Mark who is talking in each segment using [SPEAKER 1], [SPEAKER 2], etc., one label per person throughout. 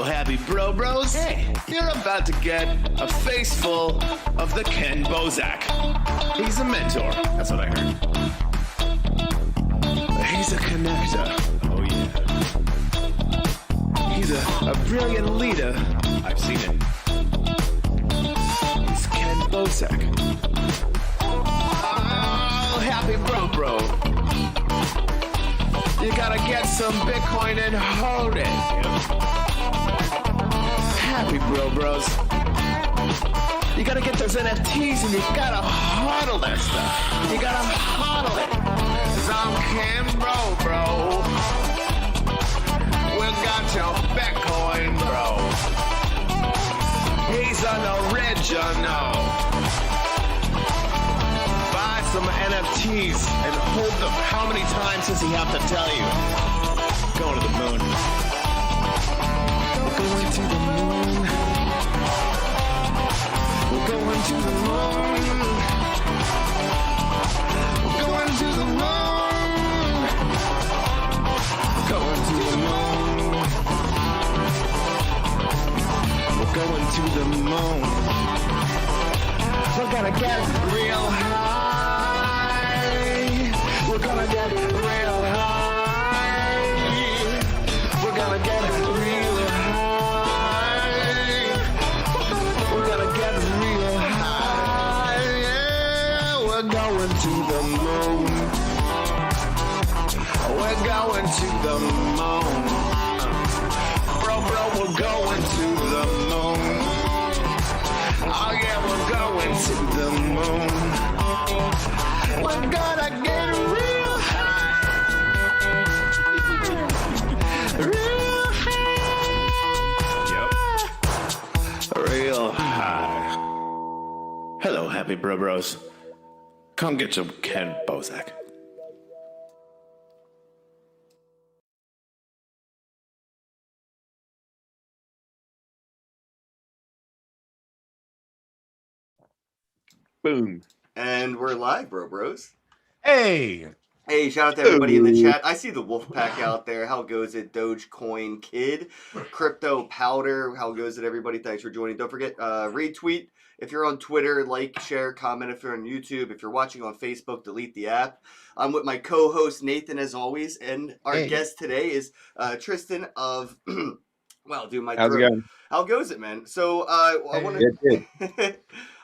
[SPEAKER 1] Hello, happy bros. Hey, you're about to get a face full of the Ken Bozak. He's a mentor. That's what I heard. He's a connector. Oh, yeah. He's a brilliant leader. I've seen it. He's Ken Bozak. Oh, happy bro. You gotta get some Bitcoin and hold it. Happy bros. You gotta get those NFTs and you gotta hodl that stuff. You gotta hodl it. 'Cause I'm Ken bro. We got your Bitcoin, bro. He's an original. Buy some NFTs and hold them. How many times does he have to tell you? Going to the moon. We're going to the moon. We're going to the moon. We're going to the moon. Going to the moon. We're going to the moon. We're gonna get real high. We're gonna get real high. We're gonna get real high. We're gonna get real high. Yeah, we're going to the moon. We're going to the moon. Bro, we're going to the moon. Oh yeah, we're going to the moon. We're gonna get real high. Real high. Yep. Real high. Hello, happy bros. Come get your Ken Bozak.
[SPEAKER 2] Boom.
[SPEAKER 3] And we're live, bros.
[SPEAKER 4] Hey,
[SPEAKER 3] Shout out to everybody in the chat. I see the Wolfpack out there. How goes it, Dogecoin Kid? Crypto Powder. How goes it, everybody? Thanks for joining. Don't forget, retweet if you're on Twitter, like, share, comment if you're on YouTube. If you're watching on Facebook, delete the app. I'm with my co-host, Nathan, as always. And our guest today is Tristan of... Wow, dude, my
[SPEAKER 2] How's it
[SPEAKER 3] throat.
[SPEAKER 2] going?
[SPEAKER 3] How goes it, man? So I want to...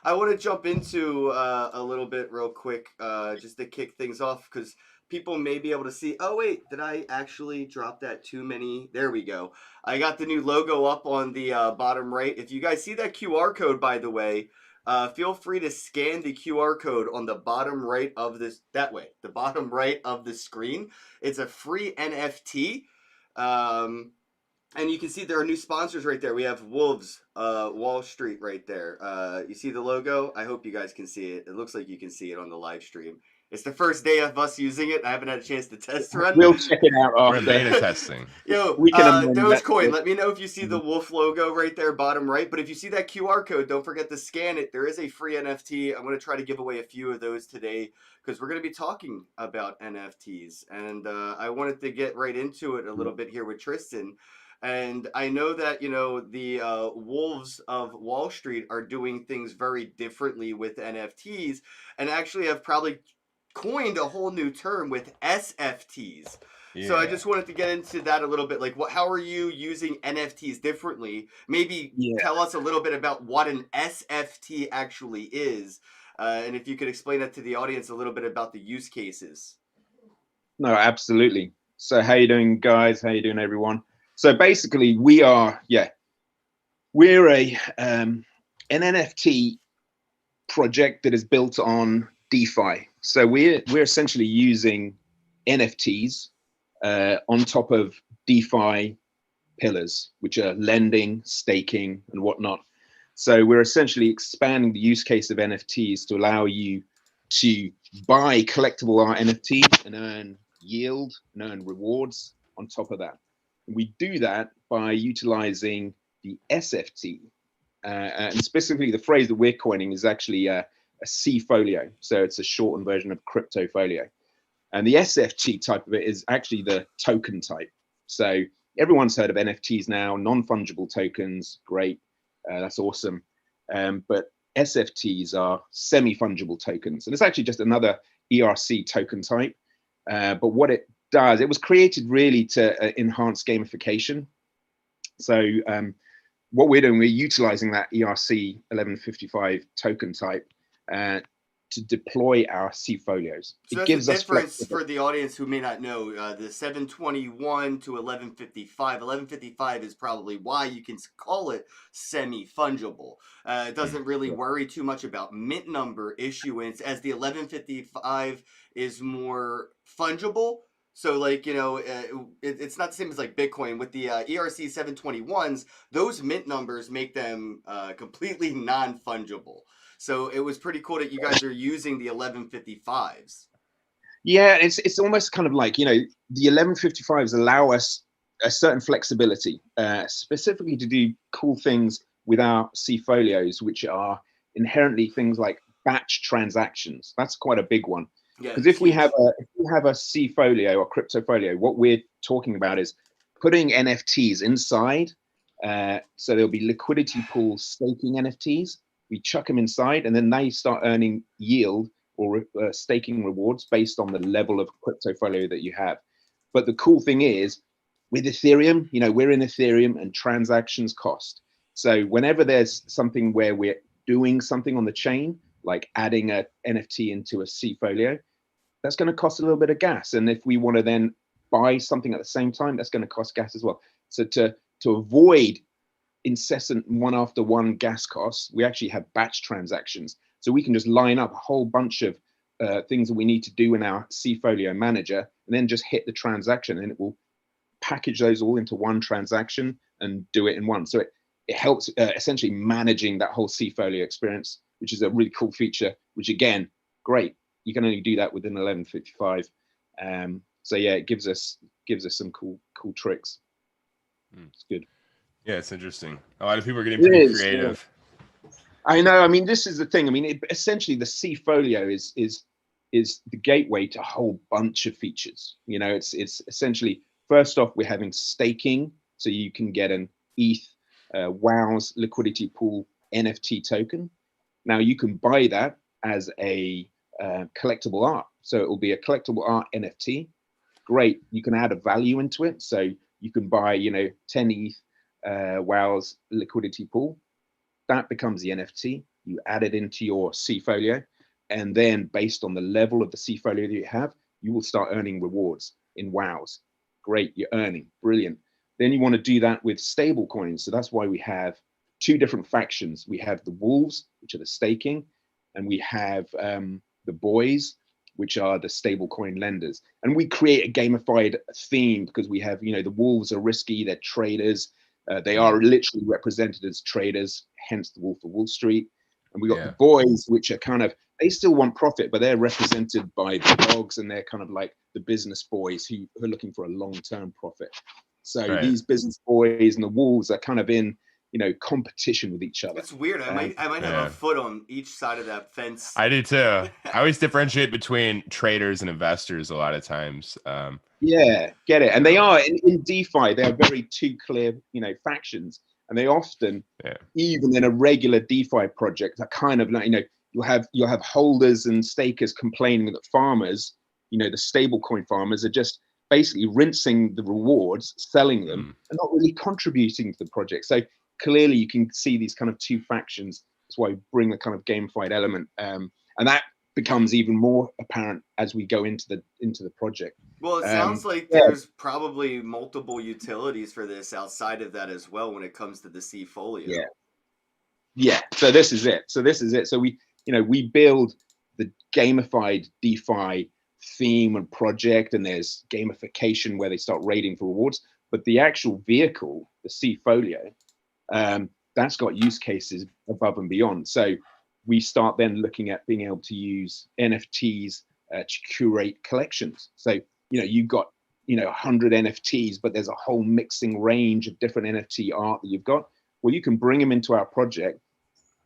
[SPEAKER 3] I want to jump into a little bit real quick just to kick things off because people may be able to see. Oh, wait, did I actually drop that too many? There we go. I got the new logo up on the bottom right. If you guys see that QR code, by the way, feel free to scan the QR code on the bottom right of this. That way, the bottom right of the screen. It's a free NFT. And you can see there are new sponsors right there. We have Wolves, Wall Street right there. You see the logo? I hope you guys can see it. It looks like you can see it on the live stream. It's the first day of us using it. I haven't had a chance to test run.
[SPEAKER 2] We'll check it out
[SPEAKER 4] we're
[SPEAKER 2] after.
[SPEAKER 4] beta testing.
[SPEAKER 3] Yo,
[SPEAKER 2] We can
[SPEAKER 3] Dogecoin, let me know if you see the Wolf logo right there, bottom right. But if you see that QR code, don't forget to scan it. There is a free NFT. I'm going to try to give away a few of those today because we're going to be talking about NFTs. And I wanted to get right into it a little bit here with Tristan. And I know that, you know, the Wolves of Wall Street are doing things very differently with NFTs and actually have probably coined a whole new term with SFTs. Yeah. So I just wanted to get into that a little bit. Like, how are you using NFTs differently? Maybe tell us a little bit about what an SFT actually is. And if you could explain that to the audience a little bit about the use cases.
[SPEAKER 2] No, absolutely. So how you doing, guys? How you doing, everyone? So basically, we're an NFT project that is built on DeFi. So we're essentially using NFTs on top of DeFi pillars, which are lending, staking, and whatnot. So we're essentially expanding the use case of NFTs to allow you to buy collectible art NFTs and earn yield and earn rewards on top of that. We do that by utilizing the SFT, and specifically the phrase that we're coining is actually a C folio. So it's a shortened version of crypto folio. And the SFT type of it is actually the token type. So everyone's heard of NFTs now, non-fungible tokens, great, that's awesome. But SFTs are semi-fungible tokens, and it's actually just another ERC token type. But what it does, it was created really to enhance gamification. So what we're doing, we're utilizing that ERC 1155 token type to deploy our C-folios.
[SPEAKER 3] So
[SPEAKER 2] It
[SPEAKER 3] that's
[SPEAKER 2] gives
[SPEAKER 3] the
[SPEAKER 2] us
[SPEAKER 3] difference for the audience who may not know. The 721 to 1155. 1155 is probably why you can call it semi-fungible. It doesn't really worry too much about mint number issuance, as the 1155 is more fungible. So, like, you know, it's not the same as like Bitcoin. With the ERC 721s, those mint numbers make them completely non-fungible. So it was pretty cool that you guys are using the 1155s.
[SPEAKER 2] Yeah, it's almost kind of like, you know, the 1155s allow us a certain flexibility, specifically to do cool things with our C-folios, which are inherently things like batch transactions. That's quite a big one.
[SPEAKER 3] Yeah,
[SPEAKER 2] Because if we have a C-folio or crypto folio, what we're talking about is putting NFTs inside. So there'll be liquidity pool staking NFTs. We chuck them inside, and then they start earning yield or staking rewards based on the level of crypto folio that you have. But the cool thing is, with Ethereum, you know, we're in Ethereum, and transactions cost. So whenever there's something where we're doing something on the chain, like adding a NFT into a C-folio, that's going to cost a little bit of gas. And if we want to then buy something at the same time, that's going to cost gas as well. So to avoid incessant one after one gas costs, we actually have batch transactions. So we can just line up a whole bunch of things that we need to do in our C-folio manager, and then just hit the transaction, and it will package those all into one transaction and do it in one. So it helps essentially managing that whole C-folio experience, which is a really cool feature, which again, great. You can only do that within 1155. So yeah, it gives us some cool tricks. It's good.
[SPEAKER 4] Yeah, it's interesting. A lot of people are getting pretty creative.
[SPEAKER 2] Yeah. I know. I mean, this is the thing. I mean, essentially, the C-folio is the gateway to a whole bunch of features. You know, it's essentially, first off, we're having staking, so you can get an ETH WOWs liquidity pool NFT token. Now you can buy that as a collectible art. So it will be a collectible art NFT. Great. You can add a value into it. So you can buy, you know, 10 ETH WOWs liquidity pool. That becomes the NFT. You add it into your C-folio, and then based on the level of the C-folio that you have, you will start earning rewards in WOWs. Great, you're earning, brilliant. Then you want to do that with stable coins. So that's why we have two different factions. We have the wolves, which are the staking, and we have the boys, which are the stable coin lenders. And we create a gamified theme because we have, you know, the wolves are risky, they're traders. They are literally represented as traders, hence the Wolf of Wall Street. And we got the boys, which are kind of, they still want profit, but they're represented by the dogs, and they're kind of like the business boys who are looking for a long-term profit. So these business boys and the wolves are kind of in, you know, competition with each other.
[SPEAKER 3] It's weird. I might have a foot on each side of that fence.
[SPEAKER 4] I do too. I always differentiate between traders and investors a lot of times.
[SPEAKER 2] Yeah, get it. And they are in DeFi, they are very two clear, you know, factions. And they often, even in a regular DeFi project, are kind of like, you know, you'll have holders and stakers complaining that farmers, you know, the stable coin farmers are just basically rinsing the rewards, selling them, and not really contributing to the project. So clearly you can see these kind of two factions. That's why we bring the kind of gamified element. And that becomes even more apparent as we go into the project.
[SPEAKER 3] Well, it sounds like there's probably multiple utilities for this outside of that as well when it comes to the C-folio.
[SPEAKER 2] Yeah. So this is it. So we build the gamified DeFi theme and project, and there's gamification where they start rating for rewards. But the actual vehicle, the C-folio, that's got use cases above and beyond. So we start then looking at being able to use NFTs to curate collections. So, you know, you've got, you know, 100 NFTs, but there's a whole mixing range of different NFT art that you've got. Well, you can bring them into our project,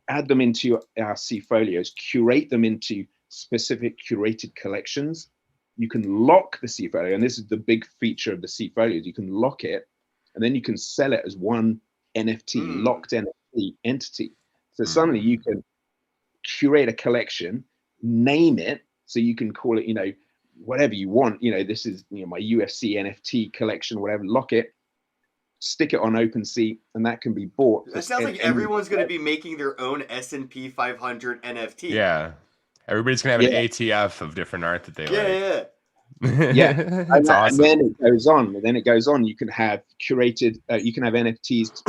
[SPEAKER 2] add them into our C-folios, curate them into specific curated collections. You can lock the C-folio, and this is the big feature of the C-folios. You can lock it, and then you can sell it as one NFT, locked NFT entity. So suddenly you can curate a collection, name it, so you can call it, whatever you want. This is my UFC NFT collection, whatever. Lock it, stick it on OpenSea, and that can be bought.
[SPEAKER 3] That sounds like everyone's going to be making their own S&P 500 NFT.
[SPEAKER 4] Yeah, everybody's gonna have an ATF of different art that they like.
[SPEAKER 2] Yeah.
[SPEAKER 4] That's awesome.
[SPEAKER 2] And then it goes on. You can have curated. You can have NFTs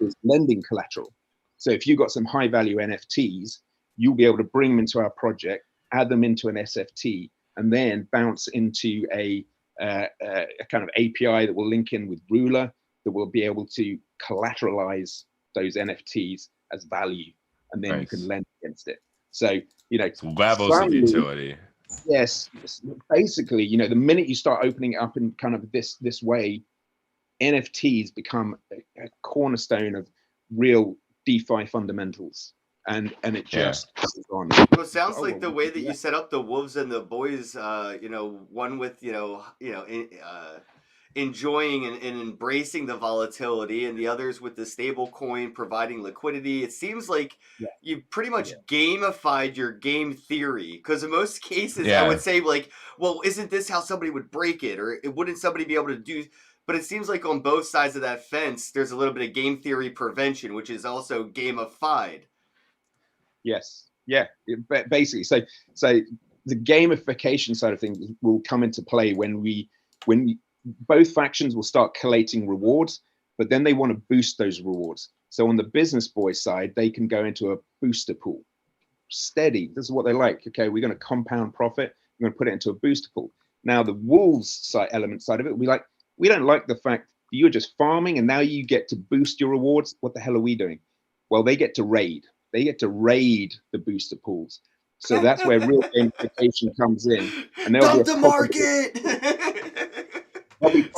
[SPEAKER 2] as lending collateral. So if you've got some high value NFTs, you'll be able to bring them into our project, add them into an SFT, and then bounce into a kind of API that will link in with Ruler, that will be able to collateralize those NFTs as value, and then you can lend against it. So
[SPEAKER 4] levels of utility.
[SPEAKER 2] Yes, basically, the minute you start opening it up in kind of this way, NFTs become a cornerstone of real DeFi fundamentals, and it just goes on.
[SPEAKER 3] Well, it sounds like the way that you set up the wolves and the boys, one with enjoying and embracing the volatility, and the others with the stable coin providing liquidity. It seems like you pretty much gamified your game theory, because in most cases I would say like, well, isn't this how somebody would break it, or wouldn't somebody be able to do? But it seems like on both sides of that fence, there's a little bit of game theory prevention, which is also gamified.
[SPEAKER 2] Yes. Yeah. Basically, so the gamification side of things will come into play when both factions will start collating rewards, but then they want to boost those rewards. So on the business boy side, they can go into a booster pool. Steady. This is what they like. Okay, we're going to compound profit. We're going to put it into a booster pool. Now the wolves side of it, we don't like the fact you're just farming and now you get to boost your rewards. What the hell are we doing? Well, they get to raid. They get to raid the booster pools. So that's where real gamification comes in. And
[SPEAKER 3] dump the market. Dude,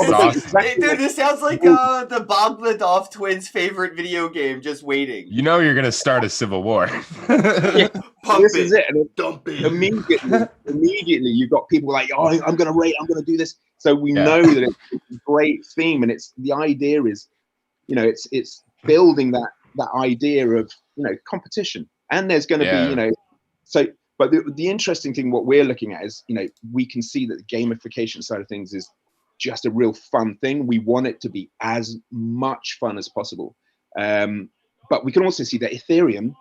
[SPEAKER 3] this sounds like the Bogdanov twins' favorite video game, just waiting.
[SPEAKER 4] You're gonna start a civil war.
[SPEAKER 2] This is it. And immediately you've got people like, oh, I'm gonna rate, I'm gonna do this. So we know that it's a great theme, and the idea is, it's building that idea of competition. And there's going to be but the interesting thing, what we're looking at is, we can see that the gamification side of things is just a real fun thing. We want it to be as much fun as possible, but we can also see that Ethereum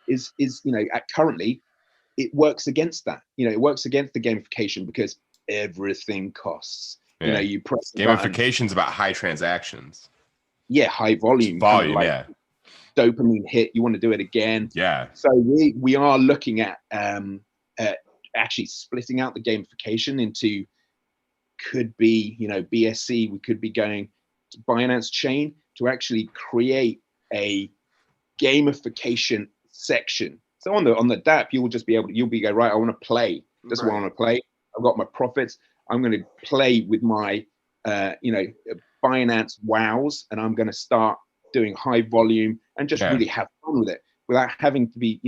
[SPEAKER 2] is currently it works against that. It works against the gamification because everything costs. You press
[SPEAKER 4] gamification's about high transactions.
[SPEAKER 2] High volume. Dopamine hit, you want to do it again. So we are looking at actually splitting out the gamification into, could be BSC, we could be going to Binance Chain to actually create a gamification section. So on the DApp, you'll go, right, I want to play. This is what I want to play. I've got my profits. I'm going to play with my Binance wows, and I'm going to start doing high volume and just really have fun with it without having to be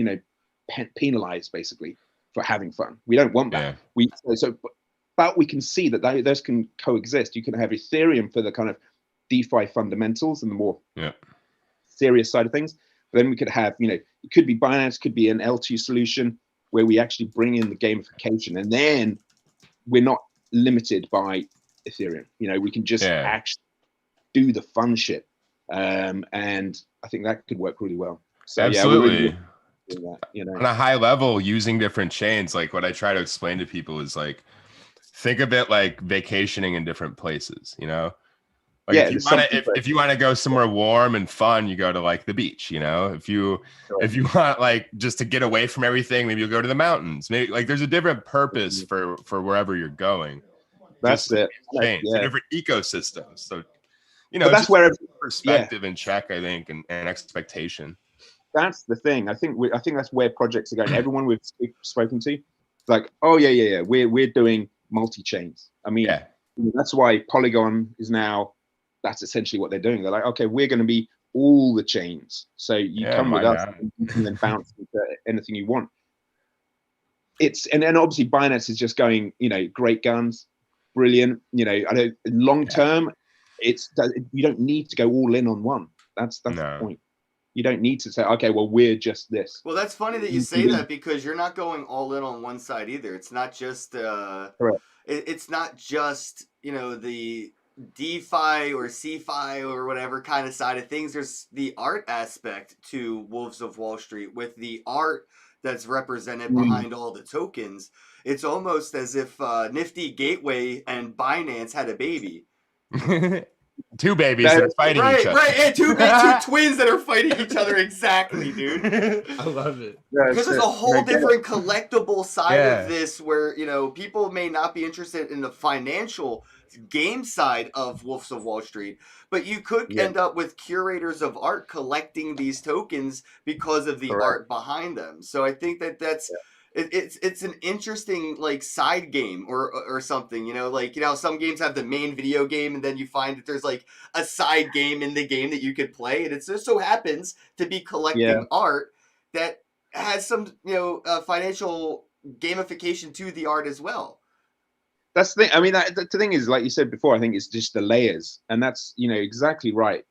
[SPEAKER 2] penalized basically for having fun. We don't want that. But we can see that those can coexist. You can have Ethereum for the kind of DeFi fundamentals and the more serious side of things. But then we could have, it could be Binance, could be an L2 solution where we actually bring in the gamification, and then we're not limited by Ethereum. We can just actually do the fun shit. And I think that could work really well. So,
[SPEAKER 4] absolutely.
[SPEAKER 2] That,
[SPEAKER 4] on a high level, using different chains, like what I try to explain to people is like, think of it like vacationing in different places, if you want to go somewhere warm and fun, you go to like the beach, if you want like just to get away from everything, maybe you'll go to the mountains. Maybe like there's a different purpose for wherever you're going.
[SPEAKER 2] That's it.
[SPEAKER 4] Different ecosystems. So
[SPEAKER 2] but that's where
[SPEAKER 4] perspective and check, I think, and expectation.
[SPEAKER 2] That's the thing. I think that's where projects are going. Everyone we've spoken to, like, oh yeah, we're doing multi-chains. I mean, that's why Polygon is now. That's essentially what they're doing. They're like, okay, we're going to be all the chains. So you come with us, and you can then bounce into anything you want. And then obviously Binance is just going, great guns, brilliant. I know long term. you don't need to go all in on one. That's the point. You don't need to say, okay, well, we're just this.
[SPEAKER 3] Well, that's funny that you say that, because you're not going all in on one side either. It's not just it's not just, you know, the DeFi or CeFi or whatever kind of side of things. There's the art aspect to Wolves of Wall Street, with the art that's represented behind all the tokens. It's almost as if Nifty Gateway and Binance had a baby.
[SPEAKER 4] Two babies that are fighting each other.
[SPEAKER 3] Right, yeah, two twins that are fighting each other, exactly, dude.
[SPEAKER 5] I love it.
[SPEAKER 3] Because there's a whole different collectible side of this where, you know, people may not be interested in the financial game side of Wolves of Wall Street, but you could end up with curators of art collecting these tokens because of the art behind them. So I think that's... It's an interesting like side game or something, you know, like, you know, some games have the main video game and then you find that there's like a side game in the game that you could play, and it just so happens to be collecting art that has some, you know, financial gamification to the art as well.
[SPEAKER 2] That's the thing. I mean, the thing is, like you said before, I think it's just the layers, and that's, you know, exactly right.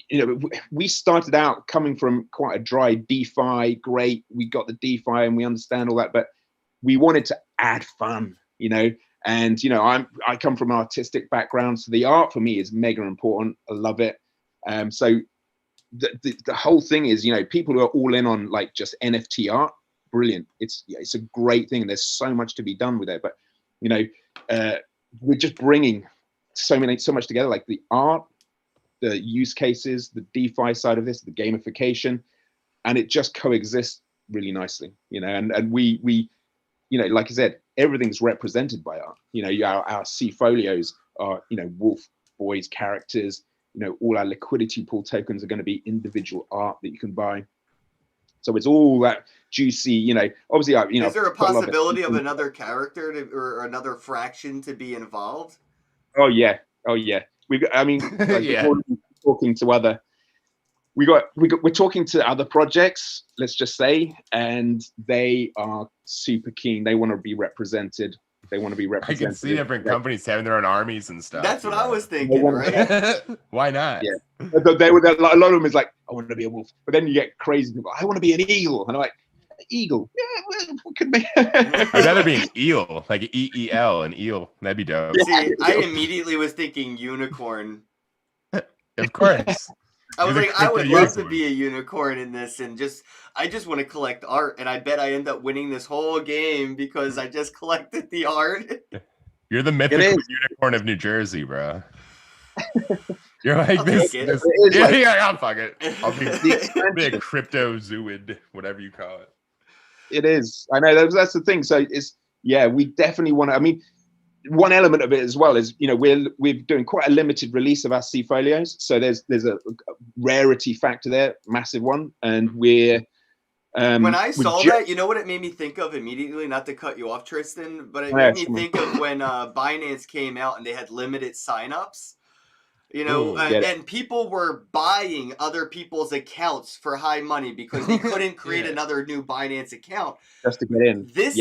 [SPEAKER 2] You know, we started out coming from quite a dry DeFi. Great, we got the DeFi and we understand all that, but we wanted to add fun, you know. And you know, I come from an artistic background, so the art for me is mega important. I love it. So the whole thing is, you know, people who are all in on like just NFT art, brilliant. It's a great thing. There's so much to be done with it, but you know, we're just bringing so much together, like the art, the use cases, the DeFi side of this, the gamification, and it just coexists really nicely, you know. And we, you know, like I said, everything's represented by art. You know, our C folios are, you know, Wolf Boys characters. You know, all our liquidity pool tokens are going to be individual art that you can buy. So it's all that juicy, you know. Obviously, you know,
[SPEAKER 3] is there a possibility of another character or another fraction to be involved?
[SPEAKER 2] Oh yeah. I mean, like, talking to other, we're talking to other projects, let's just say, and they are super keen. They want to be represented. I
[SPEAKER 4] can see different companies having their own armies and stuff.
[SPEAKER 3] That's what I was thinking, right?
[SPEAKER 4] Why not?
[SPEAKER 2] Yeah. A lot of them is like, I want to be a wolf, but then you get crazy people. I want to be an eagle, and I'm like, eagle? Yeah, well, what could be?
[SPEAKER 4] I'd rather be an eel, like EEL, an eel. That'd be dope.
[SPEAKER 3] See, I immediately was thinking unicorn.
[SPEAKER 4] Of course.
[SPEAKER 3] I was like, I would love to be a unicorn in this, and I just want to collect art, and I bet I end up winning this whole game because I just collected the art.
[SPEAKER 4] You're the mythical unicorn of New Jersey, bro. You're like this. I'll fuck it. I'll be a cryptozoid, whatever you call it.
[SPEAKER 2] It is. I know that's the thing. So we definitely want to. I mean, one element of it as well is, you know, we're doing quite a limited release of our C folios. So there's a rarity factor there, massive one, and we're.
[SPEAKER 3] When I saw that, you know what it made me think of immediately? Not to cut you off, Tristan, but it made me think of when Binance came out and they had limited signups. You know, and people were buying other people's accounts for high money because they couldn't create another new Binance account
[SPEAKER 2] just to get in.
[SPEAKER 3] This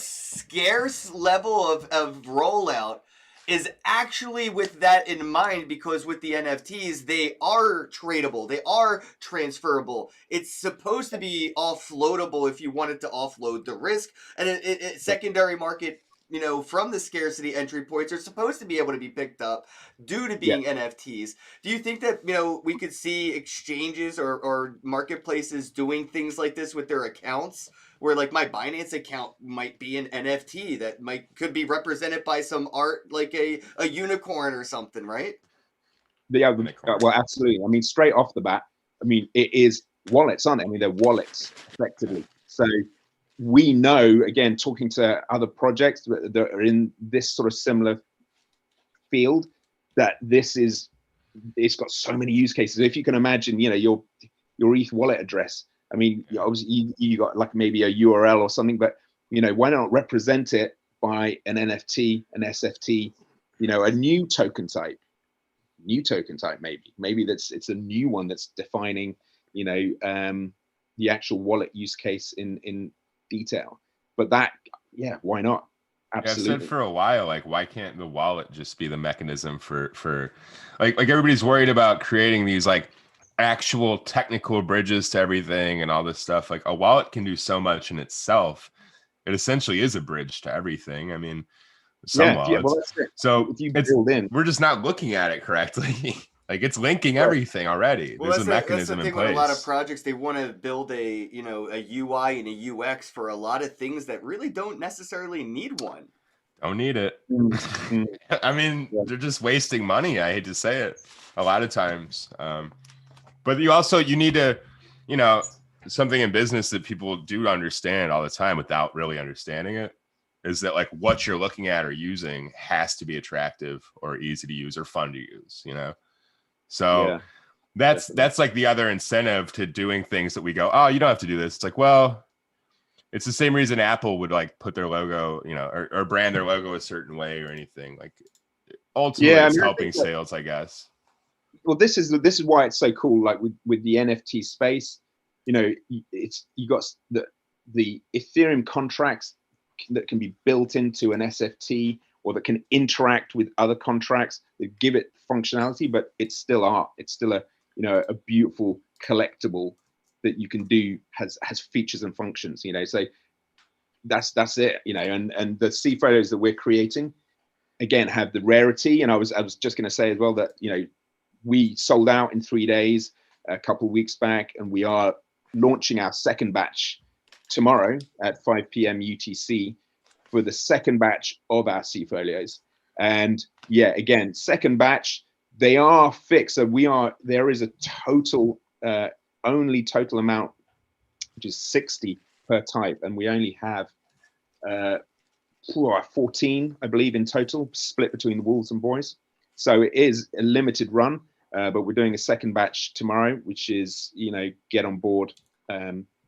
[SPEAKER 3] scarce level of rollout is actually with that in mind, because with the NFTs, they are tradable, they are transferable. It's supposed to be offloadable if you wanted to offload the risk, and secondary market, you know, from the scarcity entry points are supposed to be able to be picked up due to being NFTs. Do you think that, you know, we could see exchanges or marketplaces doing things like this with their accounts, where like my Binance account might be an NFT that could be represented by some art, like a unicorn or something, right?
[SPEAKER 2] Yeah, well, absolutely. I mean, straight off the bat, I mean, it is wallets, aren't it? I mean, they're wallets effectively. So we know, again, talking to other projects that are in this sort of similar field, that it's got so many use cases. If you can imagine, you know, your ETH wallet address. I mean, obviously you got like maybe a URL or something, but you know, why not represent it by an NFT, an SFT, you know, a new token type, maybe it's a new one that's defining, you know, the actual wallet use case in detail. But that, why not? Absolutely.
[SPEAKER 4] I've said for a while, like, why can't the wallet just be the mechanism for like everybody's worried about creating these like actual technical bridges to everything and all this stuff. Like a wallet can do so much in itself. It essentially is a bridge to everything. I mean, some
[SPEAKER 2] Yeah,
[SPEAKER 4] wallets.
[SPEAKER 2] well, that's it.
[SPEAKER 4] So
[SPEAKER 2] If you
[SPEAKER 4] it's
[SPEAKER 2] build in,
[SPEAKER 4] we're just not looking at it correctly. Like it's linking
[SPEAKER 2] right.
[SPEAKER 4] everything already.
[SPEAKER 3] Well,
[SPEAKER 4] There's a
[SPEAKER 3] that's
[SPEAKER 4] mechanism
[SPEAKER 3] the
[SPEAKER 4] in
[SPEAKER 3] thing with a lot of
[SPEAKER 4] place.
[SPEAKER 3] projects. They want to build a UI and a UX for a lot of things that really don't necessarily need one.
[SPEAKER 4] Don't need it.
[SPEAKER 2] Mm.
[SPEAKER 4] I mean,
[SPEAKER 2] Yeah.
[SPEAKER 4] they're just wasting money. I hate to say it a lot of times. But you need to, something in business that people do understand all the time without really understanding it is that like what you're looking at or using has to be attractive or easy to use or fun to use, So
[SPEAKER 2] Yeah,
[SPEAKER 4] that's
[SPEAKER 2] definitely.
[SPEAKER 4] like the other incentive to doing things that we go, oh, you don't have to do this. It's like, well, it's the same reason Apple would like put their logo, or brand their logo a certain way or anything. Like ultimately
[SPEAKER 2] Yeah, I
[SPEAKER 4] it's
[SPEAKER 2] mean, I
[SPEAKER 4] helping
[SPEAKER 2] think that,
[SPEAKER 4] sales, I guess.
[SPEAKER 2] well, this is why it's so cool. Like with the NFT space, it's you got the Ethereum contracts that can be built into an SFT or that can interact with other contracts that give it functionality, but it's still art. It's still a beautiful collectible that you can do has features and functions. So that's it. And the C photos that we're creating again have the rarity. And I was just going to say as well that we sold out in 3 days a couple of weeks back, and we are launching our second batch tomorrow at 5 p.m. UTC for the second batch of our C folios. And yeah, again, second batch, they are fixed. So there is a total total amount, which is 60 per type, and we only have 14, I believe, in total, split between the wolves and boys. So it is a limited run, but we're doing a second batch tomorrow, which is get on board.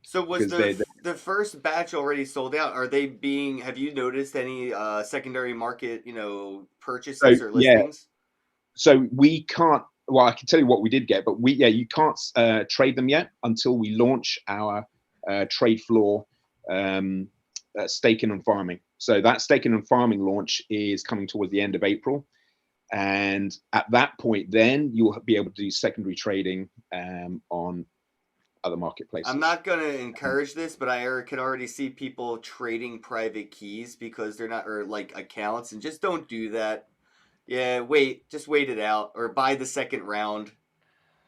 [SPEAKER 3] So was
[SPEAKER 2] Because
[SPEAKER 3] the first batch already sold out? Have you noticed any secondary market,
[SPEAKER 2] so
[SPEAKER 3] purchases or
[SPEAKER 2] yeah,
[SPEAKER 3] listings?
[SPEAKER 2] so we can't. Well, I can tell you what we did get, but you can't trade them yet until we launch our trade floor staking and farming. So that staking and farming launch is coming towards the end of April. And at that point, then you'll be able to do secondary trading on other marketplaces.
[SPEAKER 3] I'm not going to encourage this, but I can already see people trading private keys because they're not, or like accounts, and just don't do that. Yeah, just wait it out or buy the second round.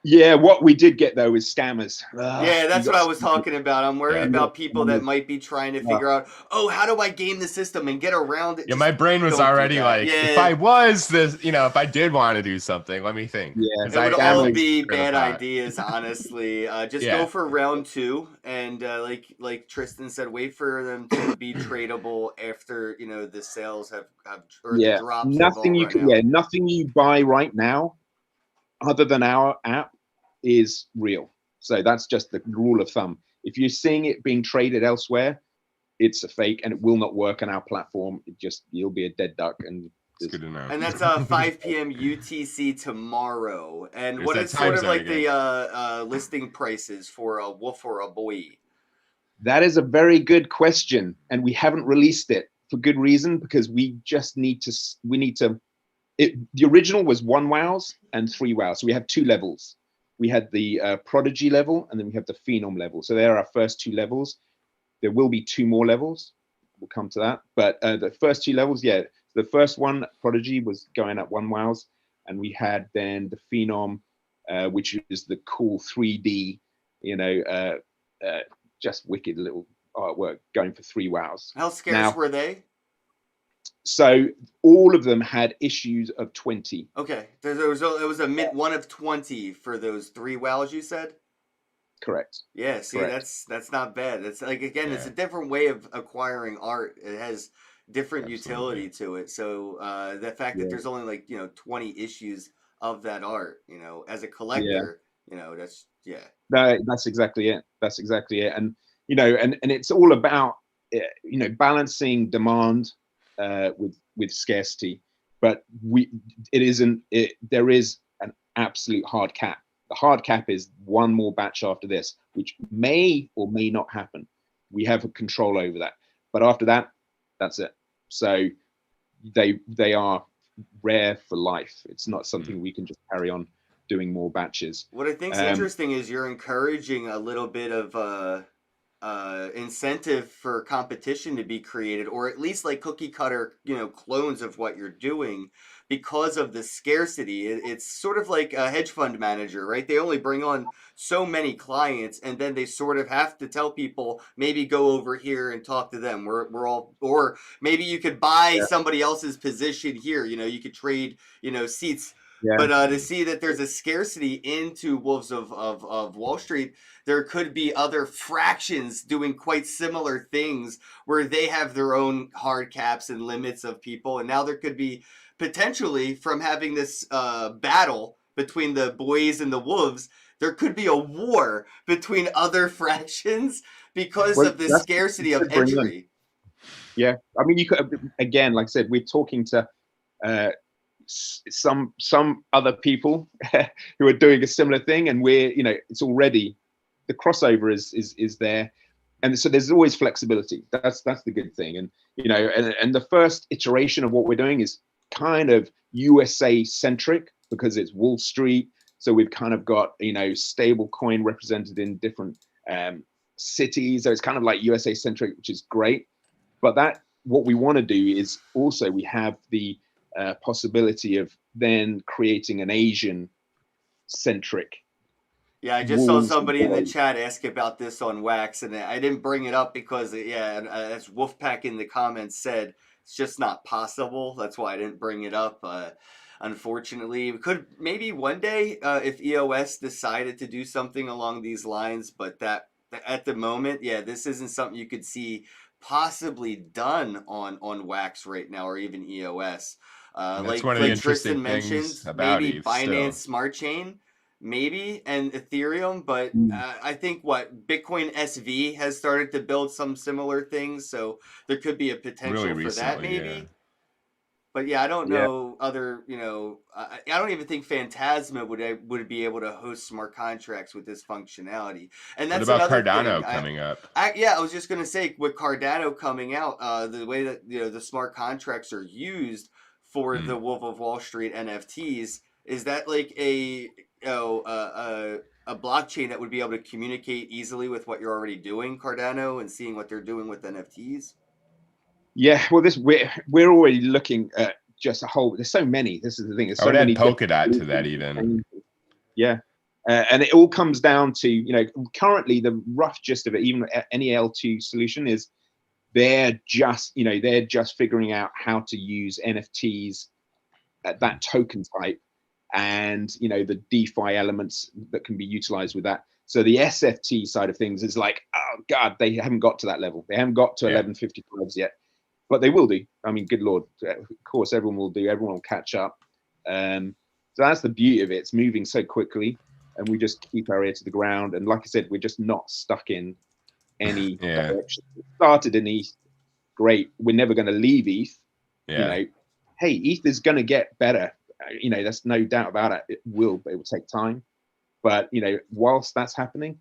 [SPEAKER 2] Yeah, what we did get though is scammers.
[SPEAKER 3] Yeah, that's what I was talking about. I'm worried
[SPEAKER 4] Yeah.
[SPEAKER 3] about people that might be trying to figure out, how do I game the system and get around it?
[SPEAKER 4] Yeah,
[SPEAKER 3] Just
[SPEAKER 4] my brain was already like, if I was this, if I did want to do something, let me think.
[SPEAKER 2] Yeah,
[SPEAKER 3] it would all be bad ideas, honestly. Just go for round 2, and like Tristan said, wait for them to be tradable after the sales have or the drops.
[SPEAKER 2] Nothing nothing you buy right now, other than our app, is real. So that's just the rule of thumb. If you're seeing it being traded elsewhere, it's a fake and it will not work on our platform. You'll be a dead duck. And
[SPEAKER 4] it's good to know.
[SPEAKER 3] And that's 5 p.m. UTC tomorrow. And what is sort of like the listing prices for a wolf or a boy?
[SPEAKER 2] That is a very good question, and we haven't released it for good reason, because we need to. The original was 1 wows and 3 wows. So we have 2 levels. We had the Prodigy level, and then we have the Phenom level. So there are our first 2 levels. There will be 2 more levels. We'll come to that. But the first 2 levels, the first one, Prodigy, was going at 1 wows. And we had then the Phenom, which is the cool 3D, just wicked little artwork going for 3 wows.
[SPEAKER 3] How scarce were they?
[SPEAKER 2] So all of them had issues of 20.
[SPEAKER 3] Okay, it was a mint 1 of 20 for those 3 wows you said.
[SPEAKER 2] Correct.
[SPEAKER 3] Yeah, see,
[SPEAKER 2] correct.
[SPEAKER 3] that's not bad. It's like it's a different way of acquiring art. It has different utility to it. So the fact that there's only 20 issues of that art, as a collector, that's
[SPEAKER 2] that's exactly it. That's exactly it. And and it's all about balancing demand with scarcity, but there is an absolute hard cap. The hard cap is 1 more batch after this, which may or may not happen. We have control over that, but after that, that's it. So they are rare for life. It's not something we can just carry on doing more batches.
[SPEAKER 3] What I think's interesting is you're encouraging a little bit of incentive for competition to be created, or at least like cookie cutter, clones of what you're doing because of the scarcity. It's sort of like a hedge fund manager, right? They only bring on so many clients, and then they sort of have to tell people, maybe go over here and talk to them. We're all, or maybe you could buy somebody else's position here. You could trade, seats.
[SPEAKER 2] Yeah.
[SPEAKER 3] But to see that there's a scarcity into Wolves of Wall Street, there could be other fractions doing quite similar things where they have their own hard caps and limits of people. And now there could be potentially, from having this battle between the boys and the wolves, there could be a war between other fractions because of the scarcity of entry.
[SPEAKER 2] Yeah. I mean, you could, again, like I said, we're talking to some other people who are doing a similar thing, and we're, it's already, the crossover is there, and so there's always flexibility. That's the good thing. And and the first iteration of what we're doing is kind of USA centric because it's Wall Street, so we've kind of got stable coin represented in different cities, so it's kind of like USA centric, which is great. But what we want to do is also, we have the possibility of then creating an Asian centric.
[SPEAKER 3] Yeah, I just saw somebody in the chat ask about this on Wax, and I didn't bring it up because, as Wolfpack in the comments said, it's just not possible. That's why I didn't bring it up. Unfortunately, we could maybe one day if EOS decided to do something along these lines, but that at the moment, this isn't something you could see possibly done on Wax right now, or even EOS.
[SPEAKER 4] That's one of the interesting
[SPEAKER 3] Tristan mentioned, maybe Binance Smart Chain, maybe, and Ethereum, but I think Bitcoin SV has started to build some similar things, so there could be a potential for that, maybe. Yeah. But I don't know other, I don't even think Phantasma would be able to host smart contracts with this functionality. And that's
[SPEAKER 4] what about
[SPEAKER 3] another
[SPEAKER 4] Cardano coming up?
[SPEAKER 3] I was just going to say, with Cardano coming out, the way that the smart contracts are used for the Wolf of Wall Street NFTs, is that like a blockchain that would be able to communicate easily with what you're already doing, Cardano, and seeing what they're doing with NFTs?
[SPEAKER 2] Yeah, well, we're already looking at just a whole. There's so many. This is the thing. There's so many.
[SPEAKER 4] Polkadot to that even.
[SPEAKER 2] Yeah, and it all comes down to currently the rough gist of it. Even any L2 solution is they're just figuring out how to use NFTs at that token type, and the DeFi elements that can be utilized with that. So the SFT side of things is like, oh God, they haven't got to that level. They haven't got to 1155s yet. But they will do. I mean, good Lord, of course, everyone will do. Everyone will catch up. So that's the beauty of it. It's moving so quickly, and we just keep our ear to the ground. And like I said, we're just not stuck in any direction. We started in ETH, great. We're never going to leave ETH. Hey, ETH is going to get better. There's no doubt about it. It will take time. But whilst that's happening,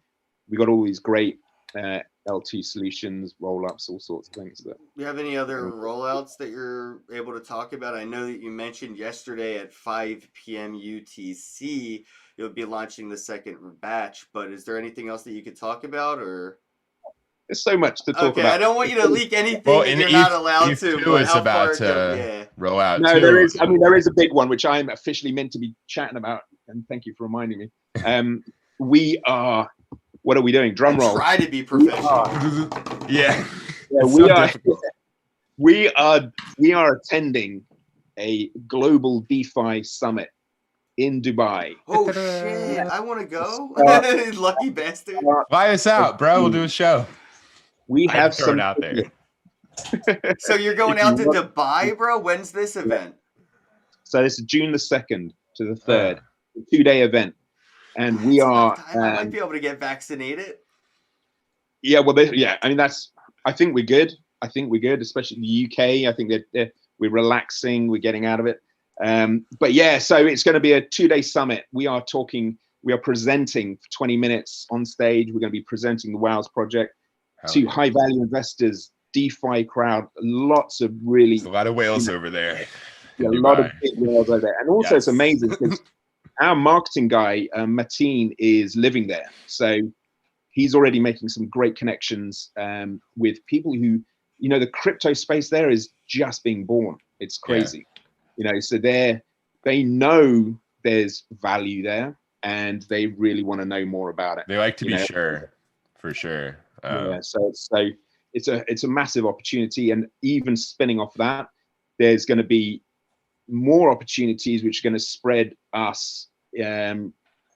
[SPEAKER 2] we got all these great L2 solutions, roll-ups, all sorts of things.
[SPEAKER 3] Do you have any other rollouts that you're able to talk about? I know that you mentioned yesterday at 5 p.m. UTC, you'll be launching the second batch, but is there anything else that you could talk about, or?
[SPEAKER 2] There's so much to talk about.
[SPEAKER 3] I don't want you to leak anything that you're not allowed to.
[SPEAKER 4] But it's about to roll out.
[SPEAKER 2] No, there is a big one, which I'm officially meant to be chatting about, and thank you for reminding me. What are we doing? Drum roll.
[SPEAKER 3] Try to be professional.
[SPEAKER 2] We are attending a global DeFi summit in Dubai.
[SPEAKER 3] Oh shit! I want to go. Lucky bastard.
[SPEAKER 4] Fly us out, bro. We'll do a show.
[SPEAKER 2] We have some
[SPEAKER 4] out there.
[SPEAKER 3] So you're going out to Dubai, bro? When's this event?
[SPEAKER 2] So this is June the 2nd to the 3rd, a 2-day event. And we are.
[SPEAKER 3] I might be able to get vaccinated.
[SPEAKER 2] Yeah, well, I mean, I think we're good. Especially the UK. I think that we're relaxing. We're getting out of it. But so it's going to be a 2-day summit. We are presenting for 20 minutes on stage. We're going to be presenting the WOWs project to high value investors DeFi crowd, lots of really,
[SPEAKER 4] There's a lot of whales over there.
[SPEAKER 2] a lot of big whales over there. And also it's amazing because our marketing guy, Mateen, is living there. So he's already making some great connections with people who, you know, the crypto space there is just being born. It's crazy. You know, so they know there's value there and they really want to know more about it.
[SPEAKER 4] They like to be sure, for sure.
[SPEAKER 2] Yeah, so it's a massive opportunity, and even spinning off that, there's going to be more opportunities which are going to spread us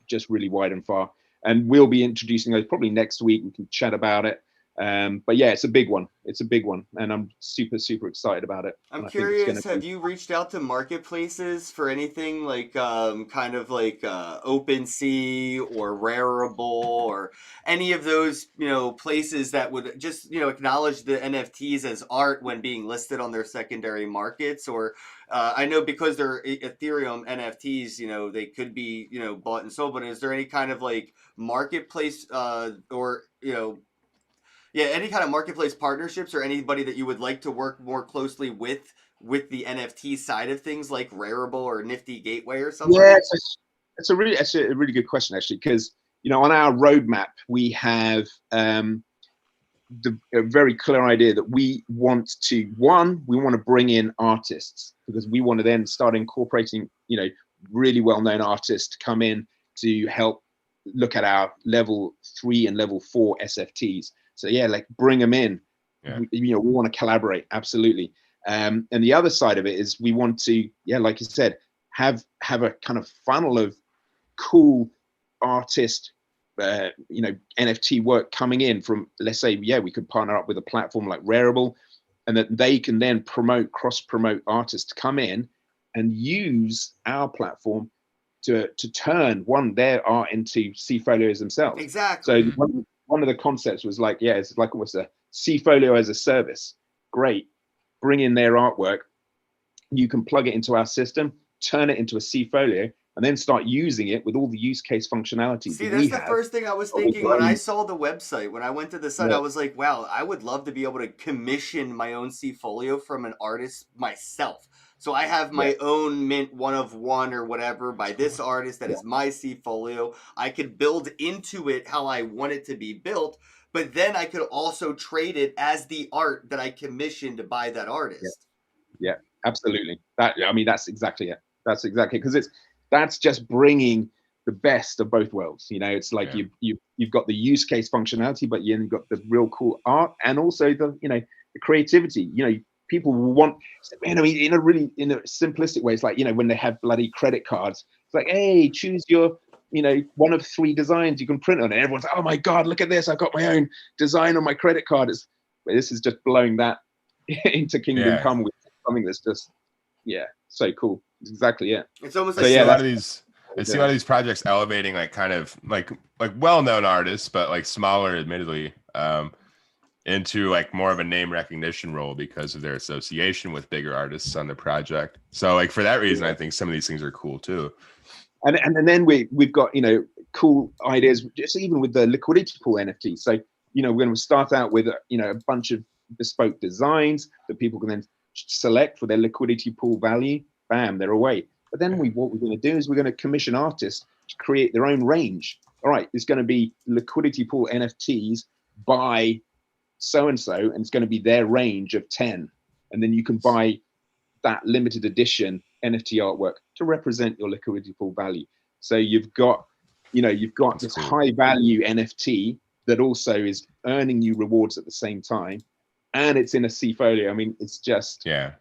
[SPEAKER 2] just really wide and far. And we'll be introducing those probably next week. We can chat about it. But yeah, it's a big one. It's a big one, and I'm super excited about it.
[SPEAKER 3] I'm curious, have you reached out to marketplaces for anything like kind of like OpenSea or Rarible or any of those, you know, places that would just, you know, acknowledge the NFTs as art when being listed on their secondary markets? Or I know because they're Ethereum NFTs, you know, they could be, you know, bought and sold, but is there any kind of like marketplace or, you know, any kind of marketplace partnerships or anybody that you would like to work more closely with the NFT side of things, like Rarible or Nifty Gateway or something?
[SPEAKER 2] Yeah, it's a really good question, actually, because, you know, on our roadmap we have a very clear idea that we want to bring in artists, because we want to then start incorporating, you know, really well-known artists to come in to help look at our level 3 and level 4 SFTs. So yeah, like bring them in. You know, we want to collaborate, absolutely. And the other side of it is we want to, like you said, have a kind of funnel of cool artist, you know, NFT work coming in from, let's say, we could partner up with a platform like Rarible, and that they can then cross-promote artists to come in and use our platform to turn their art into C-folios themselves.
[SPEAKER 3] Exactly.
[SPEAKER 2] So one of the concepts was like, it's like almost a C-folio as a service. Great. Bring in their artwork. You can plug it into our system, turn it into a C-folio, and then start using it with all the use case functionalities.
[SPEAKER 3] See, that's the first thing I was thinking when I saw the website. When I went to the site, I was like, wow, I would love to be able to commission my own C-folio from an artist myself. So I have my own mint 1 of 1 or whatever by this artist that is my C-folio. I could build into it how I want it to be built, but then I could also trade it as the art that I commissioned by that artist.
[SPEAKER 2] Yeah, absolutely. That's exactly it. That's exactly, because that's just bringing the best of both worlds. You know, it's like you've got the use case functionality, but you've got the real cool art and also the, you know, the creativity. You know, people want, you know, in a simplistic way, it's like, you know, when they have bloody credit cards, it's like, hey, choose your, you know, 1 of 3 designs you can print on it. Everyone's like, oh my God, look at this. I've got my own design on my credit card. This is just blowing that into Kingdom Come with something that's just, so cool. Exactly,
[SPEAKER 3] It's almost like
[SPEAKER 4] I see a lot of these projects elevating like kind of like well-known artists, but like smaller, admittedly, into like more of a name recognition role because of their association with bigger artists on the project. So like for that reason, I think some of these things are cool too.
[SPEAKER 2] And then we've got, you know, cool ideas just even with the liquidity pool NFT. So, you know, we're going to start out with you know, a bunch of bespoke designs that people can then select for their liquidity pool value. Bam, they're away. But then what we're going to do is we're going to commission artists to create their own range. All right, it's going to be liquidity pool NFTs by so-and-so, and it's going to be their range of 10. And then you can buy that limited edition NFT artwork to represent your liquidity pool value. So you've got this high value NFT that also is earning you rewards at the same time. And it's in a C-folio. I mean, it's just a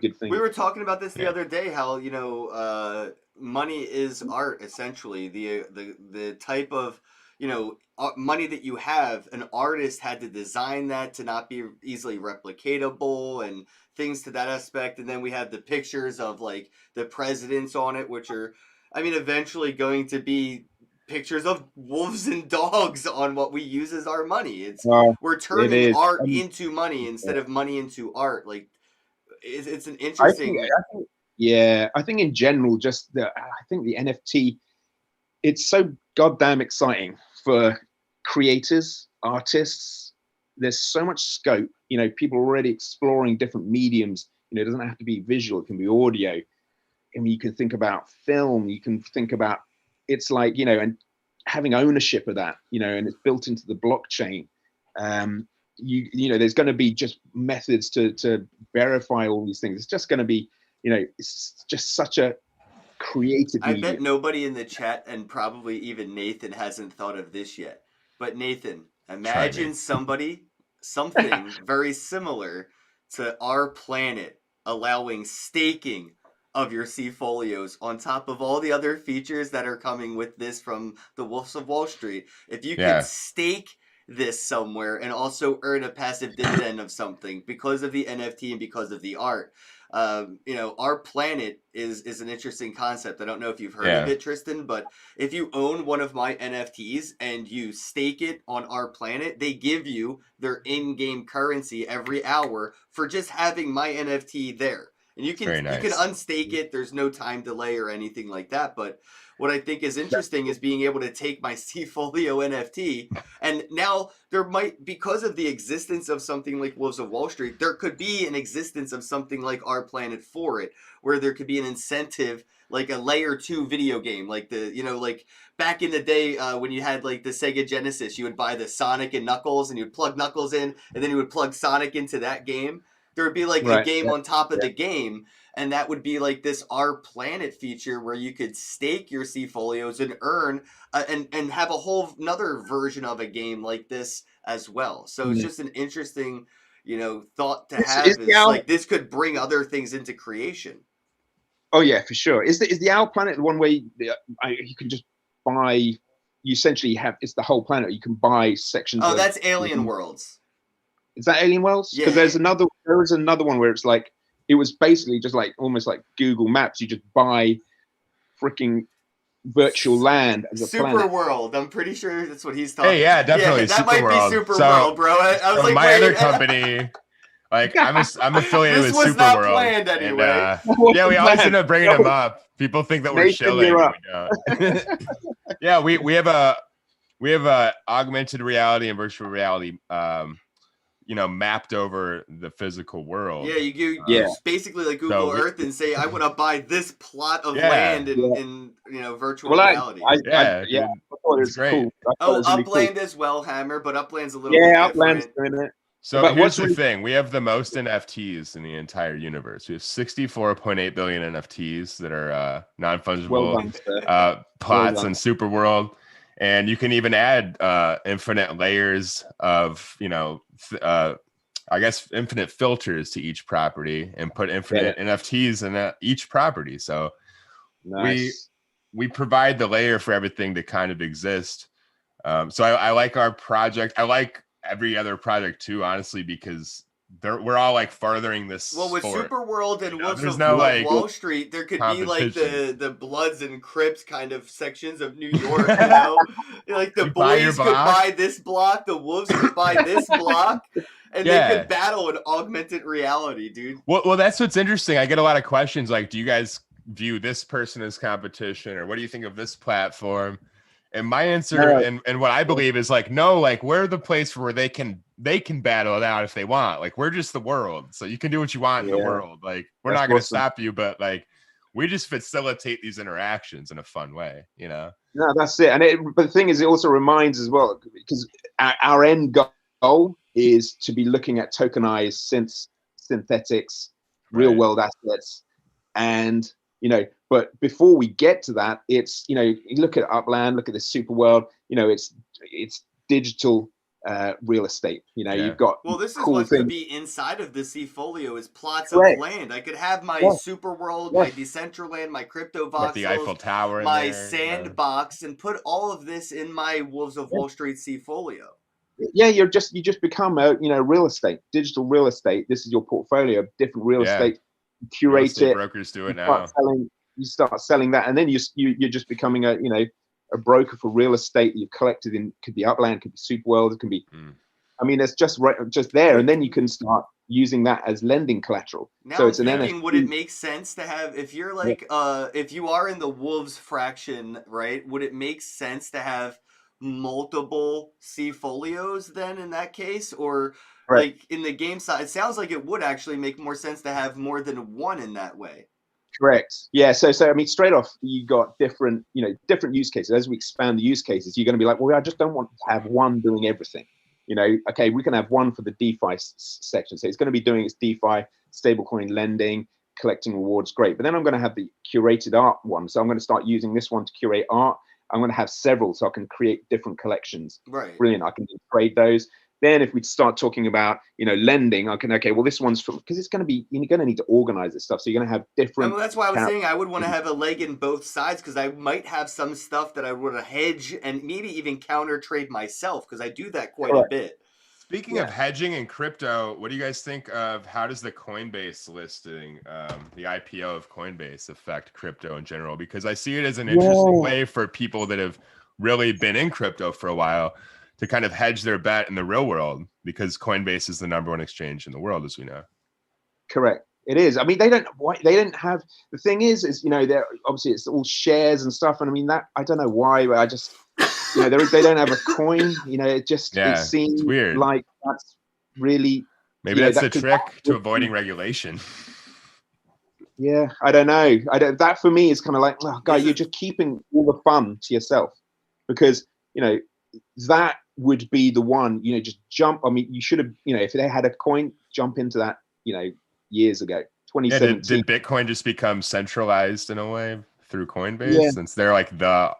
[SPEAKER 2] good thing.
[SPEAKER 3] We were talking about this the other day, how, you know, money is art, essentially. The type of, you know, money that you have, an artist had to design that to not be easily replicatable and things to that aspect. And then we have the pictures of like the presidents on it, which are, I mean, eventually going to be pictures of wolves and dogs on what we use as our money. We're turning art into money instead of money into art. Like it's an interesting.
[SPEAKER 2] I think in general, I think the NFT, it's so goddamn exciting for creators, artists, there's so much scope. People are already exploring different mediums. It doesn't have to be visual, it can be audio. I mean, you can think about film, you can think about, it's like, and having ownership of that, and it's built into the blockchain. There's going to be just methods to verify all these things. It's just going to be, it's just such a creative
[SPEAKER 3] I
[SPEAKER 2] medium.
[SPEAKER 3] bet nobody in the chat, and probably even Nathan, hasn't thought of this yet. But Nathan, imagine something very similar to our planet allowing staking of your C-folios on top of all the other features that are coming with this from the Wolves of Wall Street. If you could stake this somewhere and also earn a passive dividend of something because of the NFT and because of the art. Our planet is an interesting concept. I don't know if you've heard of it, Tristan, but if you own one of my NFTs and you stake it on our planet, they give you their in-game currency every hour for just having my NFT there. And you can unstake it. There's no time delay or anything like that. But what I think is interesting is being able to take my C-Folio NFT, and now there might, because of the existence of something like Wolves of Wall Street, there could be an existence of something like Our Planet for it, where there could be an incentive, like a layer 2 video game, like like back in the day when you had like the Sega Genesis, you would buy the Sonic and Knuckles, and you'd plug Knuckles in, and then you would plug Sonic into that game. There would be like a game on top of the game, and that would be like this Our Planet feature where you could stake your C-Folios and earn and have a whole another version of a game like this as well. So it's just an interesting, thought to have. Like this could bring other things into creation.
[SPEAKER 2] Oh yeah, for sure. Is the Our Planet the one where you can just buy? You essentially have, it's the whole planet. You can buy sections.
[SPEAKER 3] Oh, that's Alien Worlds.
[SPEAKER 2] Is that Alien Worlds? Because there is another one where it's like, it was basically just like almost like Google Maps. You just buy freaking virtual land as a
[SPEAKER 3] Super
[SPEAKER 2] planet.
[SPEAKER 3] World. I'm pretty sure that's what he's talking.
[SPEAKER 4] Hey, yeah, definitely.
[SPEAKER 3] Yeah, that
[SPEAKER 4] Super
[SPEAKER 3] might
[SPEAKER 4] World.
[SPEAKER 3] be Super World, bro. I was like,
[SPEAKER 4] my other company, like I'm affiliated with Super World.
[SPEAKER 3] This was not planned anyway.
[SPEAKER 2] And,
[SPEAKER 4] we always end up bringing them up. People think that we're shilling. We have a augmented reality and virtual reality mapped over the physical world.
[SPEAKER 3] Yeah, you basically like Google Earth and say, I want to buy this plot of land in virtual reality.
[SPEAKER 2] I thought it was
[SPEAKER 3] great.
[SPEAKER 2] Cool.
[SPEAKER 3] Upland as well, Hammer, but Upland's a little bit different.
[SPEAKER 2] Upland's doing it.
[SPEAKER 4] So here's the thing. We have the most NFTs in the entire universe. We have 64.8 billion NFTs that are non-fungible plots in Super World. And you can even add infinite layers of, infinite filters to each property and put infinite NFTs in each property. So we provide the layer for everything to kind of exist. So I like our project. I like every other project too, honestly, because we're all like furthering this.
[SPEAKER 3] Well, with
[SPEAKER 4] sport.
[SPEAKER 3] Super World and Wolves of
[SPEAKER 4] Wall
[SPEAKER 3] Street, there could be like the Bloods and Crips kind of sections of New York. Like the boys could buy this block, the Wolves could buy this block, and they could battle in augmented reality, dude.
[SPEAKER 4] Well, that's what's interesting. I get a lot of questions like, do you guys view this person as competition, or what do you think of this platform? And my answer and what I believe is like, no, like we're the place where they can battle it out if they want. Like we're just the world. So you can do what you want in the world. Like we're not going to stop you, but like we just facilitate these interactions in a fun way, No,
[SPEAKER 2] that's it. But the thing is, it also reminds as well, because our end goal is to be looking at tokenized synthetics, real world assets. And, but before we get to that, it's, you look at Upland, look at the Super World, it's digital real estate. You've got
[SPEAKER 3] this is
[SPEAKER 2] cool
[SPEAKER 3] what's going to be inside of the C-Folio is plots of land. I could have my Super World, my Decentraland, my crypto voxels,
[SPEAKER 4] the Eiffel Tower,
[SPEAKER 3] my sandbox, and put all of this in my Wolves of Wall Street C-Folio.
[SPEAKER 2] Yeah, you just become a real estate, digital real estate. This is your portfolio of different real estate. Curate it.
[SPEAKER 4] Brokers do it now.
[SPEAKER 2] You start selling that, and then you're just becoming a broker for real estate that you've collected in. Could be Upland, could be Super World, it can be. I mean, it's just there, and then you can start using that as lending collateral.
[SPEAKER 3] Now
[SPEAKER 2] so it's
[SPEAKER 3] I'm
[SPEAKER 2] an
[SPEAKER 3] thinking,
[SPEAKER 2] NFT.
[SPEAKER 3] would it make sense to have, if you're like, if you are in the Wolves fraction, right? Would it make sense to have multiple C folios then in that case? Or
[SPEAKER 2] Right.
[SPEAKER 3] like in the game side, it sounds like it would actually make more sense to have more than one in that way.
[SPEAKER 2] Correct. Yeah. So I mean, straight off, you got different, different use cases. As we expand the use cases, you're going to be like, well, I just don't want to have one doing everything. Okay, we can have one for the DeFi section. So it's going to be doing its DeFi, stablecoin lending, collecting rewards. Great. But then I'm going to have the curated art one. So I'm going to start using this one to curate art. I'm going to have several so I can create different collections.
[SPEAKER 3] Right.
[SPEAKER 2] Brilliant. I can trade those. Then if we start talking about, lending, okay, well, this one's because it's going to be, you're going to need to organize this stuff. So you're going to have different.
[SPEAKER 3] Well, that's why I was saying I would want to have a leg in both sides, because I might have some stuff that I would hedge and maybe even counter trade myself, because I do that quite a bit.
[SPEAKER 4] Speaking of hedging and crypto, what do you guys think of how does the Coinbase listing, the IPO of Coinbase, affect crypto in general? Because I see it as an interesting way for people that have really been in crypto for a while to kind of hedge their bet in the real world, because Coinbase is the #1 exchange in the world, as we know.
[SPEAKER 2] Correct. It is. I mean, they didn't have, the thing is, they're obviously it's all shares and stuff. And I mean, that, I don't know why, but I just, they don't have a coin, it just, it seems
[SPEAKER 4] weird.
[SPEAKER 2] Like that's really,
[SPEAKER 4] maybe that's the trick to avoiding regulation.
[SPEAKER 2] Yeah. I don't know. That for me is kind of like, oh, guy, you're just keeping all the fun to yourself, because, that would be the one, just jump. I mean, you should have, if they had a coin, jump into that, years ago, 2017.
[SPEAKER 4] Did Bitcoin just become centralized in a way through Coinbase, since they're like the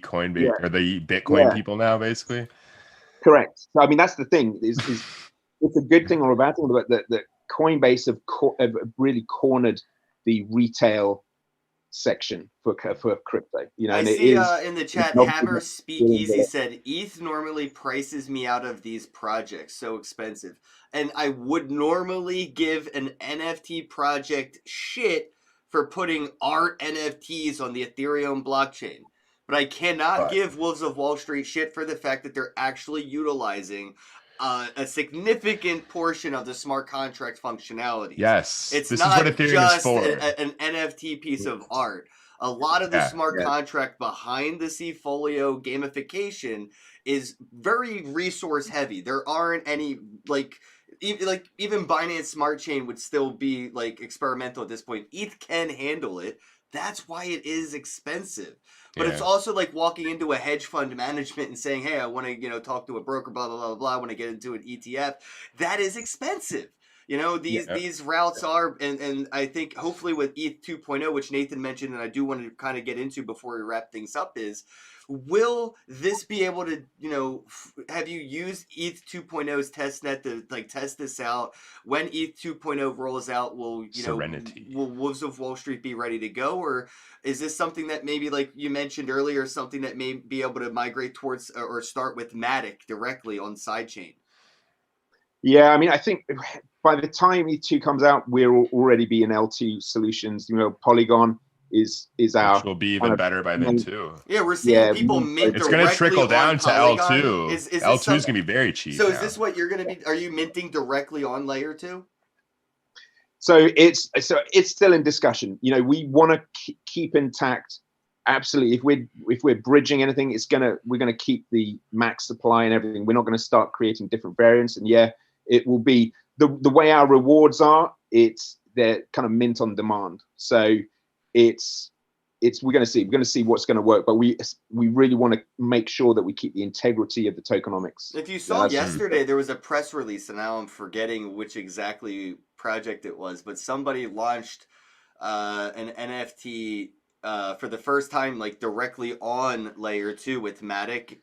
[SPEAKER 4] Coinbase or the Bitcoin people now, basically?
[SPEAKER 2] Correct. So I mean, that's the thing. Is it's a good thing or a bad thing, but that Coinbase have really cornered the retail section for crypto.
[SPEAKER 3] I
[SPEAKER 2] and
[SPEAKER 3] see
[SPEAKER 2] it is
[SPEAKER 3] in the chat, Hammer Speakeasy said, ETH normally prices me out of these projects, so expensive. And I would normally give an NFT project shit for putting art NFTs on the Ethereum blockchain. But I cannot give Wolves of Wall Street shit for the fact that they're actually utilizing a significant portion of the smart contract functionality.
[SPEAKER 4] Yes,
[SPEAKER 3] it's
[SPEAKER 4] this
[SPEAKER 3] not
[SPEAKER 4] is what Ethereum
[SPEAKER 3] just
[SPEAKER 4] is for.
[SPEAKER 3] An NFT piece of art. A lot of the smart contract behind the Cfolio gamification is very resource heavy. There aren't any even Binance Smart Chain would still be like experimental at this point. ETH can handle it. That's why it is expensive. But it's also like walking into a hedge fund management and saying, hey, I want to, talk to a broker, blah, blah, blah, blah. I want to get into an ETF. That is expensive. These routes are, and I think hopefully with ETH 2.0, which Nathan mentioned, and I do want to kind of get into before we wrap things up, is will this be able to, have you used ETH 2.0's testnet to like test this out? When ETH 2.0 rolls out, will will Wolves of Wall Street be ready to go, or is this something that maybe, like you mentioned earlier, something that may be able to migrate towards or start with Matic directly on sidechain?
[SPEAKER 2] Yeah, I mean, I think by the time E2 comes out, we'll already be in L2 solutions. Polygon is our,
[SPEAKER 4] which will be even better by then too.
[SPEAKER 3] Yeah, we're seeing people mint.
[SPEAKER 4] It's going to trickle down to
[SPEAKER 3] Polygon.
[SPEAKER 4] L2. L2 is going to be very cheap.
[SPEAKER 3] So is this what you're going to be? Are you minting directly on layer 2?
[SPEAKER 2] So it's still in discussion. We want to keep intact. Absolutely. If we're bridging anything, we're gonna keep the max supply and everything. We're not going to start creating different variants. And it will be the way our rewards are. They're kind of mint on demand. So we're going to see what's going to work. But we really want to make sure that we keep the integrity of the tokenomics.
[SPEAKER 3] If you saw yesterday, there was a press release, and now I'm forgetting which exactly project it was, but somebody launched an NFT for the first time, like directly on layer 2 with Matic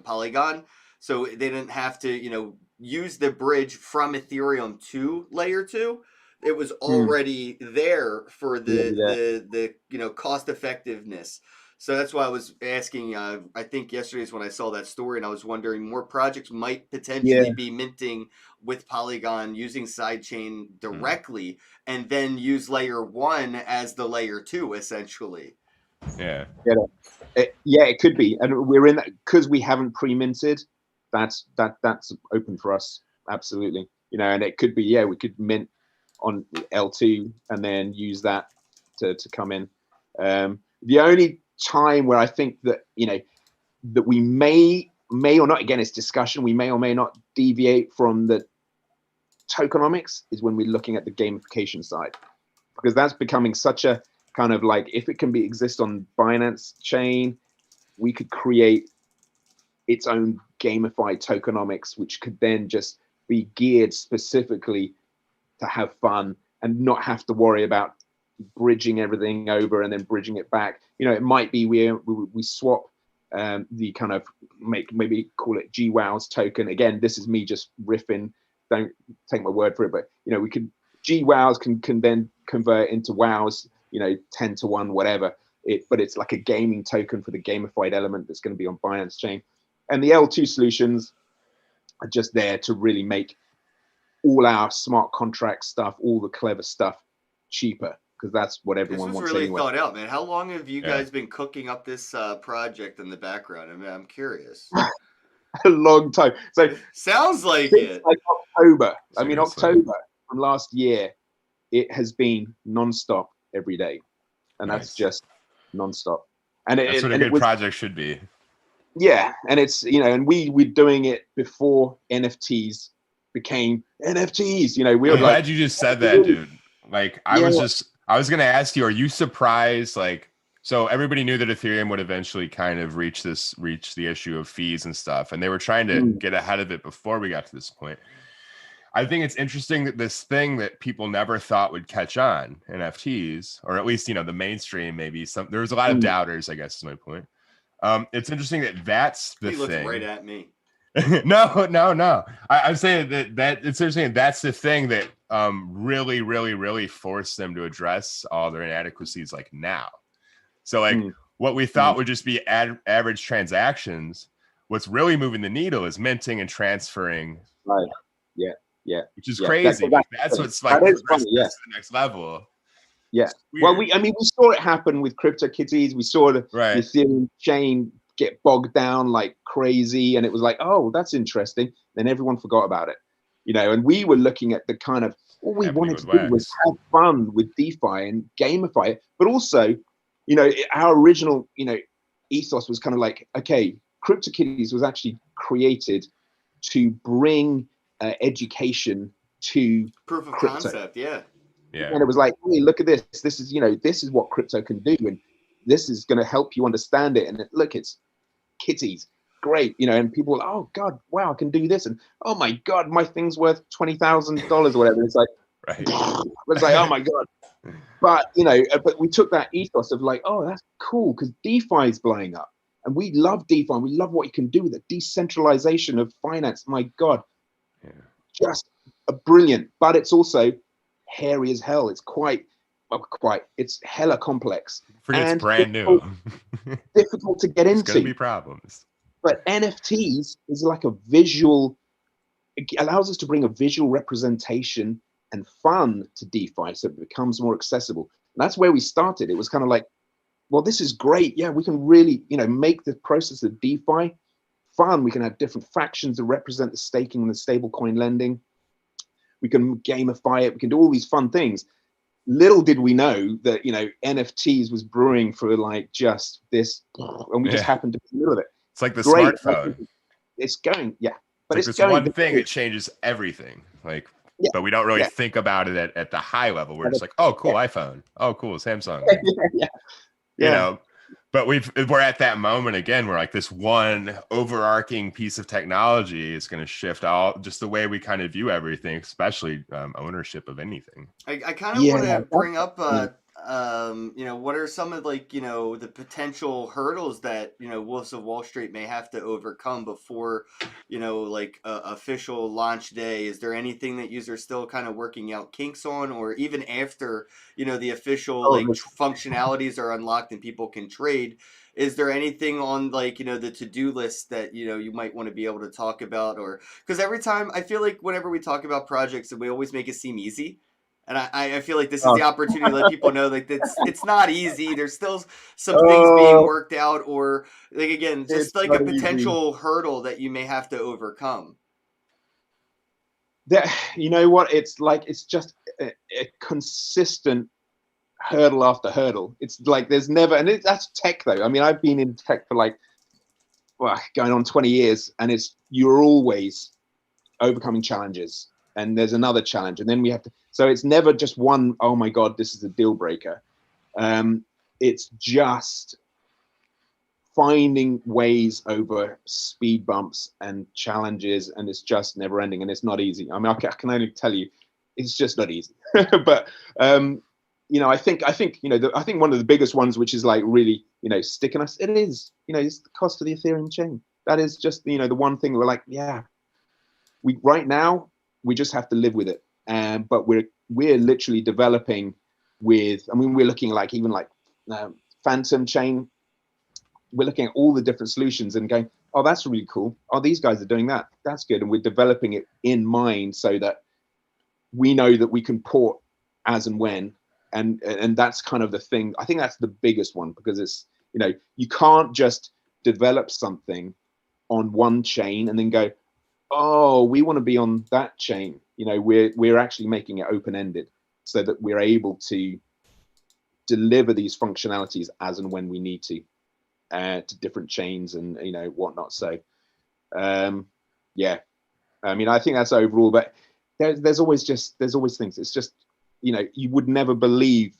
[SPEAKER 3] Polygon. So they didn't have to, use the bridge from Ethereum to layer 2. It was already there for the cost effectiveness. So that's why I was asking. I think yesterday is when I saw that story, and I was wondering more projects might potentially be minting with Polygon using sidechain directly, and then use layer 1 as the layer 2 essentially.
[SPEAKER 4] Yeah.
[SPEAKER 2] It could be, and we're in that because we haven't pre-minted. That's open for us, absolutely. And it could be we could mint on L2 and then use that to come in. The only time where I think that that we may may or not, again, it's discussion, we may or may not deviate from the tokenomics, is when we're looking at the gamification side, because that's becoming such a kind of like, if it can be exist on Binance chain, we could create its own gamified tokenomics, which could then just be geared specifically to have fun and not have to worry about bridging everything over and then bridging it back. You know, it might be we swap the kind of maybe call it GWOWs token. Again, this is me just riffing. Don't take my word for it, but you know, we could GWOWs can then convert into WOWs. You know, 10-1, whatever. But it's like a gaming token for the gamified element that's going to be on Binance chain. And the L2 solutions are just there to really make all our smart contract stuff, all the clever stuff cheaper, because that's what everyone wants.
[SPEAKER 3] This was really
[SPEAKER 2] anyway.
[SPEAKER 3] thought out, man. How long have you guys been cooking up this project in the background? I mean, I'm curious.
[SPEAKER 2] A long time. So
[SPEAKER 3] sounds like it.
[SPEAKER 2] Like October.
[SPEAKER 4] Seriously.
[SPEAKER 2] I mean, October from last year, it has been nonstop every day, and that's just nonstop. And
[SPEAKER 4] that's what a good project should be.
[SPEAKER 2] Yeah, and it's, you know, and we're doing it before NFTs became NFTs. You know, we were
[SPEAKER 4] I'm glad you just said that, dude. Like, I was gonna ask you, are you surprised? Like, so everybody knew that Ethereum would eventually kind of reach the issue of fees and stuff, and they were trying to get ahead of it before we got to this point. I think it's interesting that this thing that people never thought would catch on, NFTs, or at least, you know, the mainstream, maybe there was a lot of doubters, I guess is my point. It's interesting that that's the thing.
[SPEAKER 3] He looked right at me.
[SPEAKER 4] No. I'm saying that it's interesting. That's the thing that really forced them to address all their inadequacies like now. So like what we thought would just be average transactions, what's really moving the needle is minting and transferring.
[SPEAKER 2] Right. Yeah.
[SPEAKER 4] Which is crazy. That's what's like
[SPEAKER 2] to
[SPEAKER 4] the next level.
[SPEAKER 2] Yeah. Well, we saw it happen with CryptoKitties. We saw the Ethereum chain get bogged down like crazy, and it was like, oh, that's interesting. Then everyone forgot about it, you know. And we were looking at the kind of all we wanted to do was have fun with DeFi and gamify it, but also, you know, our original, you know, ethos was kind of like, okay, CryptoKitties was actually created to bring education to
[SPEAKER 3] proof of
[SPEAKER 2] crypto.
[SPEAKER 3] Concept, yeah.
[SPEAKER 2] And it was like, hey, look at this. This is, you know, this is what crypto can do, and this is going to help you understand it. And look, it's kitties, great, you know. And people were, oh God, wow, I can do this, and oh my God, my thing's worth $20,000 or whatever. It's like, it's like, oh my God. But you know, but we took that ethos of like, oh, that's cool, because DeFi is blowing up, and we love DeFi. And we love what you can do with it. Decentralization of finance, my God, just brilliant. But it's also hairy as hell. It's it's hella complex.
[SPEAKER 4] It's brand new.
[SPEAKER 2] Difficult to get into.
[SPEAKER 4] It's gonna be problems.
[SPEAKER 2] But NFTs is like a visual, it allows us to bring a visual representation and fun to DeFi, so it becomes more accessible. And that's where we started. It was kind of like, well, this is great. Yeah, we can really, you know, make the process of DeFi fun. We can have different factions that represent the staking and the stablecoin lending. We can gamify it. We can do all these fun things. Little did we know that, you know, NFTs was brewing for like just this, and we just happened to be in the middle of it.
[SPEAKER 4] It's like the smartphone.
[SPEAKER 2] It's going, but
[SPEAKER 4] it's going one thing that changes everything. Like, but we don't really think about it at the high level. We're just like, oh, cool, iPhone. Oh, cool, Samsung. You know. But we're at that moment again where like this one overarching piece of technology is going to shift all just the way we kind of view everything, especially ownership of anything.
[SPEAKER 3] I kind of want to bring up, you know, what are some of like, you know, the potential hurdles that, you know, Wolves of Wall Street may have to overcome before, you know, like official launch day? Is there anything that you are still kind of working out kinks on, or even after, you know, the official functionalities are unlocked and people can trade? Is there anything on like, you know, the to-do list that, you know, you might want to be able to talk about? Or because every time I feel like whenever we talk about projects, we always make it seem easy. And I feel like this is the opportunity to let people know like it's not easy. There's still some things being worked out, or like, again, just like a potential hurdle that you may have to overcome.
[SPEAKER 2] That, you know what, it's like, it's just a consistent hurdle after hurdle. It's like there's never, and that's tech though. I mean, I've been in tech for like well, going on 20 years, and you're always overcoming challenges, and there's another challenge, and then we have to. So it's never just one. Oh my God, this is a deal breaker. It's just finding ways over speed bumps and challenges, and it's just never ending, and it's not easy. I mean, I can only tell you, it's just not easy. But I think I think one of the biggest ones, which is like really sticking us, it is it's the cost of the Ethereum chain. That is just the one thing we're like, yeah, we right now we just have to live with it. But we're literally developing with. I mean, we're looking like even like Phantom chain. We're looking at all the different solutions and going, oh, that's really cool. Oh, these guys are doing that. That's good. And we're developing it in mind so that we know that we can port as and when. And that's kind of the thing. I think that's the biggest one, because it's, you can't just develop something on one chain and then go, oh, we want to be on that chain. We're actually making it open-ended so that we're able to deliver these functionalities as and when we need to different chains and whatnot. So yeah, I mean, I think that's overall, but there's always things. It's just you would never believe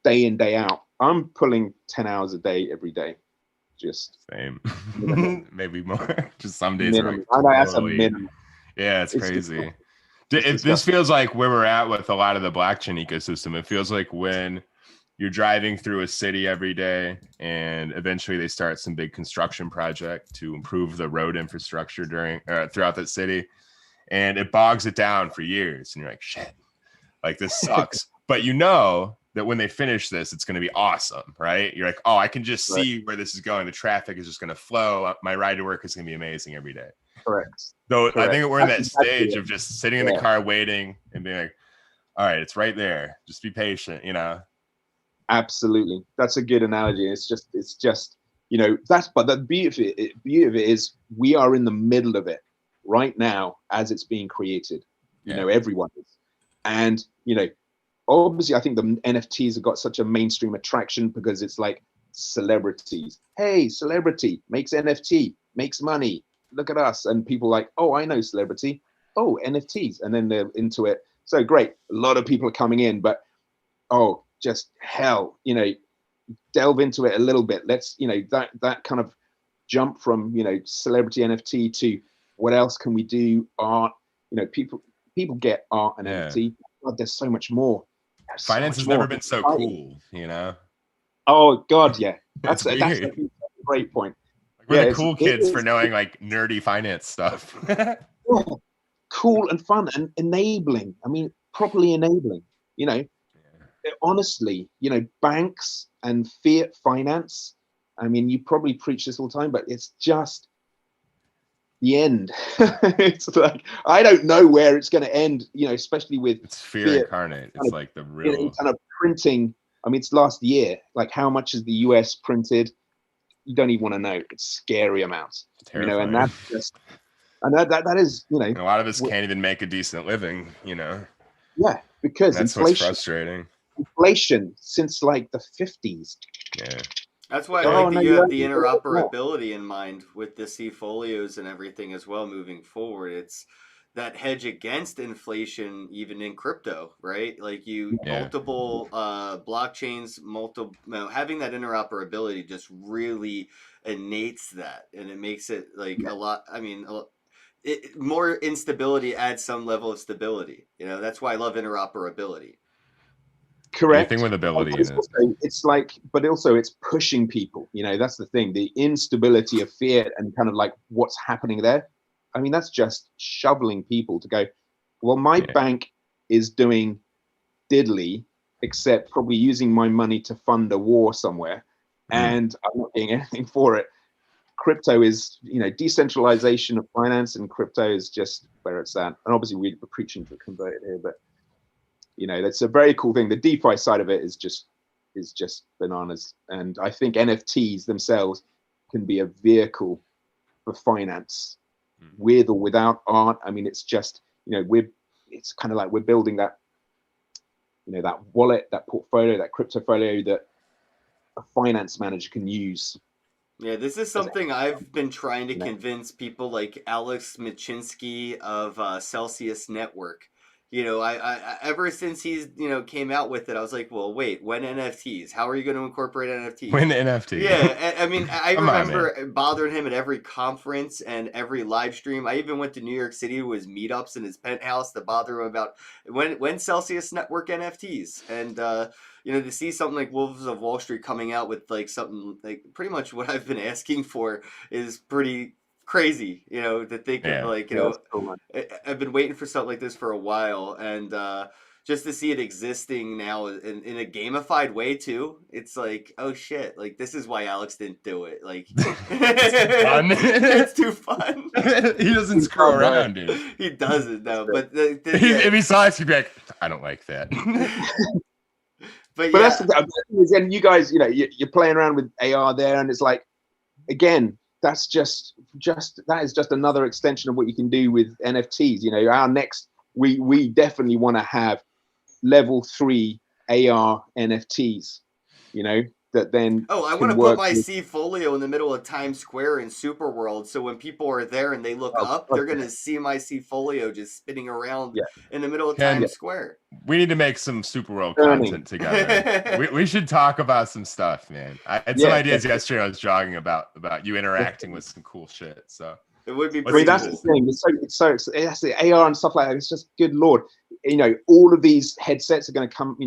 [SPEAKER 2] day in, day out. I'm pulling 10 hours a day every day. Just
[SPEAKER 4] same. Maybe more. Just some days are like
[SPEAKER 2] I know that's a minimum.
[SPEAKER 4] Yeah, it's crazy. This feels like where we're at with a lot of the blockchain ecosystem. It feels like when you're driving through a city every day, and eventually they start some big construction project to improve the road infrastructure throughout that city, and it bogs it down for years. And you're like, shit, like this sucks. But that when they finish this, it's going to be awesome, right? You're like, oh, I can just see where this is going. The traffic is just going to flow. My ride to work is going to be amazing every day.
[SPEAKER 2] Correct.
[SPEAKER 4] So I think we're in that stage of just sitting in the car waiting and being like, all right, it's right there. Just be patient,
[SPEAKER 2] Absolutely, that's a good analogy. It's just but the beauty of it is we are in the middle of it right now as it's being created. Everyone is, and obviously I think the NFTs have got such a mainstream attraction because it's like celebrities. Hey, celebrity makes NFT, makes money. Look at us, and people like, oh, I know celebrity. Oh, NFTs, and then they're into it. So great, a lot of people are coming in, but just hell, delve into it a little bit. Let's, that kind of jump from, celebrity NFT to what else can we do? Art, people get art and NFT. God, there's so much more.
[SPEAKER 4] Finance has never been so cool,
[SPEAKER 2] Oh God, yeah.
[SPEAKER 4] That's a
[SPEAKER 2] great point.
[SPEAKER 4] We're the cool kids for knowing like nerdy finance stuff.
[SPEAKER 2] Cool and fun and enabling. I mean, properly enabling, honestly, banks and fiat finance. I mean, you probably preach this all the time, but it's just the end. It's like, I don't know where it's going to end, especially with
[SPEAKER 4] it's fear incarnate. It's like the real
[SPEAKER 2] kind of printing. I mean, it's last year, like how much has the US printed? You don't even want to know. It's scary amounts,
[SPEAKER 4] terrifying.
[SPEAKER 2] And that's just, and that is,
[SPEAKER 4] and a lot of us can't even make a decent living,
[SPEAKER 2] Yeah, because
[SPEAKER 4] that's what's frustrating.
[SPEAKER 2] Inflation since like the 50s.
[SPEAKER 4] Yeah.
[SPEAKER 3] That's why I like that you have the interoperability in mind with the C-folios and everything as well moving forward. It's that hedge against inflation even in crypto, right? Like multiple blockchains, having that interoperability just really innates that, and it makes it like a lot. I mean, more instability adds some level of stability. That's why I love interoperability.
[SPEAKER 2] Correct.
[SPEAKER 4] Anything with ability in it.
[SPEAKER 2] It's like, but also it's pushing people. That's the thing. The instability of fiat and kind of like what's happening there. I mean, that's just shoveling people to go, well, my bank is doing diddly, except probably using my money to fund a war somewhere, and I'm not getting anything for it. Crypto is, decentralization of finance, and crypto is just where it's at. And obviously we're preaching to convert it here, but that's a very cool thing. The DeFi side of it is just bananas. And I think NFTs themselves can be a vehicle for finance, with or without art. I mean, it's just, it's kind of like we're building that, that wallet, that portfolio, that crypto folio that a finance manager can use,
[SPEAKER 3] Yeah, this is something I've been trying to
[SPEAKER 2] You know?
[SPEAKER 3] convince people like Alex Machinsky of Celsius Network. You know, I ever since he's came out with it, I was like, well, wait, when NFTs? How are you going to incorporate NFTs?
[SPEAKER 4] Win the NFT.
[SPEAKER 3] Yeah, I mean, I
[SPEAKER 4] Come on,
[SPEAKER 3] remember bothering him at every conference and every live stream. I even went to New York City to his meetups in his penthouse to bother him about when Celsius Network NFTs. And to see something like Wolves of Wall Street coming out with like something like pretty much what I've been asking for is pretty crazy. To think of
[SPEAKER 4] Yeah.
[SPEAKER 3] like
[SPEAKER 2] Yeah, that's cool, man.
[SPEAKER 3] I've been waiting for something like this for a while, and just to see it existing now in a gamified way too, it's like, oh shit, like this is why Alex didn't do it. Like it's too fun.
[SPEAKER 4] He doesn't screw around, dude.
[SPEAKER 3] He doesn't though, but
[SPEAKER 4] If he saw us, he'd be like, I don't like that.
[SPEAKER 3] But
[SPEAKER 2] But
[SPEAKER 3] yeah,
[SPEAKER 2] that's the thing is, and you guys, you're playing around with AR there, and it's like, again, that's just that is just another extension of what you can do with NFTs. Our next, we definitely want to have level 3 AR NFTs. That then.
[SPEAKER 3] oh, I want to put my C folio in the middle of Times Square in Super World, so when people are there and they look up, they're gonna see my C folio just spinning around in the middle of Times Square.
[SPEAKER 4] We need to make some Super World content together. we should talk about some stuff, man. I had some ideas yesterday. I was jogging about you interacting with some cool shit. So
[SPEAKER 3] it would be.
[SPEAKER 2] That's the thing. It's that's the AR and stuff like that. It's just good lord. All of these headsets are going to come.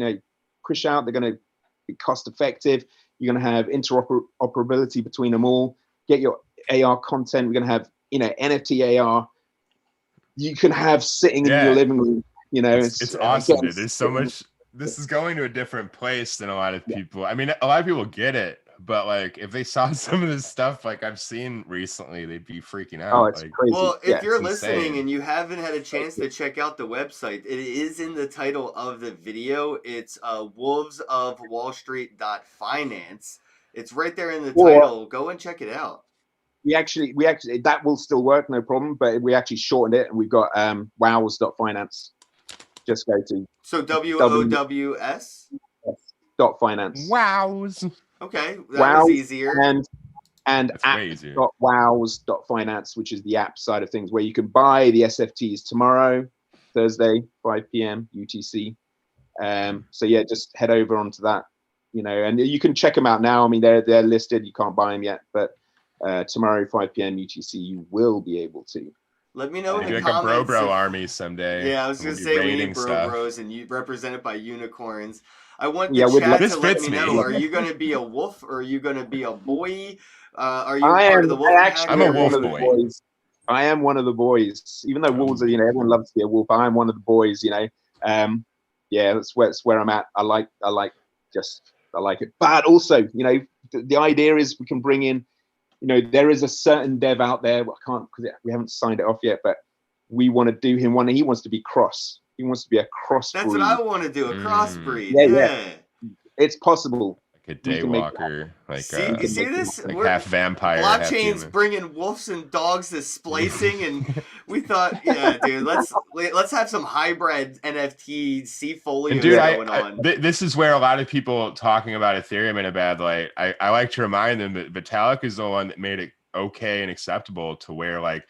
[SPEAKER 2] Push out. They're going to be cost effective. You're going to have interoperability between them all. Get your AR content. We're going to have NFT AR. You can have sitting in your living room.
[SPEAKER 4] It's awesome, dude. There's so much. This is going to a different place than a lot of people. I mean, a lot of people get it, but like if they saw some of this stuff like I've seen recently, they'd be freaking out.
[SPEAKER 2] Oh, it's crazy.
[SPEAKER 3] Well, if you're listening
[SPEAKER 4] insane.
[SPEAKER 3] and you haven't had a chance to check out the website, it is in the title of the video. It's wolvesofwallstreet.finance. It's right there in the title. Go and check it out.
[SPEAKER 2] We actually that will still work, no problem. But we actually shortened it, and we've got wolves.finance. Just go to
[SPEAKER 3] WOWS
[SPEAKER 2] .finance.
[SPEAKER 4] Wows.
[SPEAKER 3] Okay, that was easier.
[SPEAKER 2] And app.wows.finance, which is the app side of things, where you can buy the SFTs tomorrow, Thursday, 5 p.m. UTC. So yeah, just head over onto that, and you can check them out now. I mean, they're listed. You can't buy them yet, but tomorrow, 5 p.m. UTC, you will be able to.
[SPEAKER 3] Let me know in the
[SPEAKER 4] like
[SPEAKER 3] comments.
[SPEAKER 4] A bro army someday.
[SPEAKER 3] Yeah, I was gonna say we need bros, and you represented by unicorns. I want the chat to let me know. Are you gonna be a wolf or are you gonna be a boy? Are you part of the wolf?
[SPEAKER 4] I'm a wolf boy.
[SPEAKER 2] I am one of the boys. Even though wolves are, everyone loves to be a wolf. I am one of the boys. Yeah, that's where I'm at. I like it. But also, the idea is we can bring in. There is a certain dev out there. I can't because we haven't signed it off yet, but we want to do him one. He wants to be cross. He wants to be a crossbreed.
[SPEAKER 3] That's what I want to do. A crossbreed.
[SPEAKER 2] Yeah. It's possible.
[SPEAKER 4] Like a daywalker.
[SPEAKER 3] You see this?
[SPEAKER 4] Like half vampire.
[SPEAKER 3] Blockchain's bringing wolves and dogs to splicing, and we thought, yeah, dude, let's have some hybrid NFT C-folio going on.
[SPEAKER 4] This is where a lot of people talking about Ethereum in a bad light. I like to remind them that Vitalik is the one that made it okay and acceptable to wear like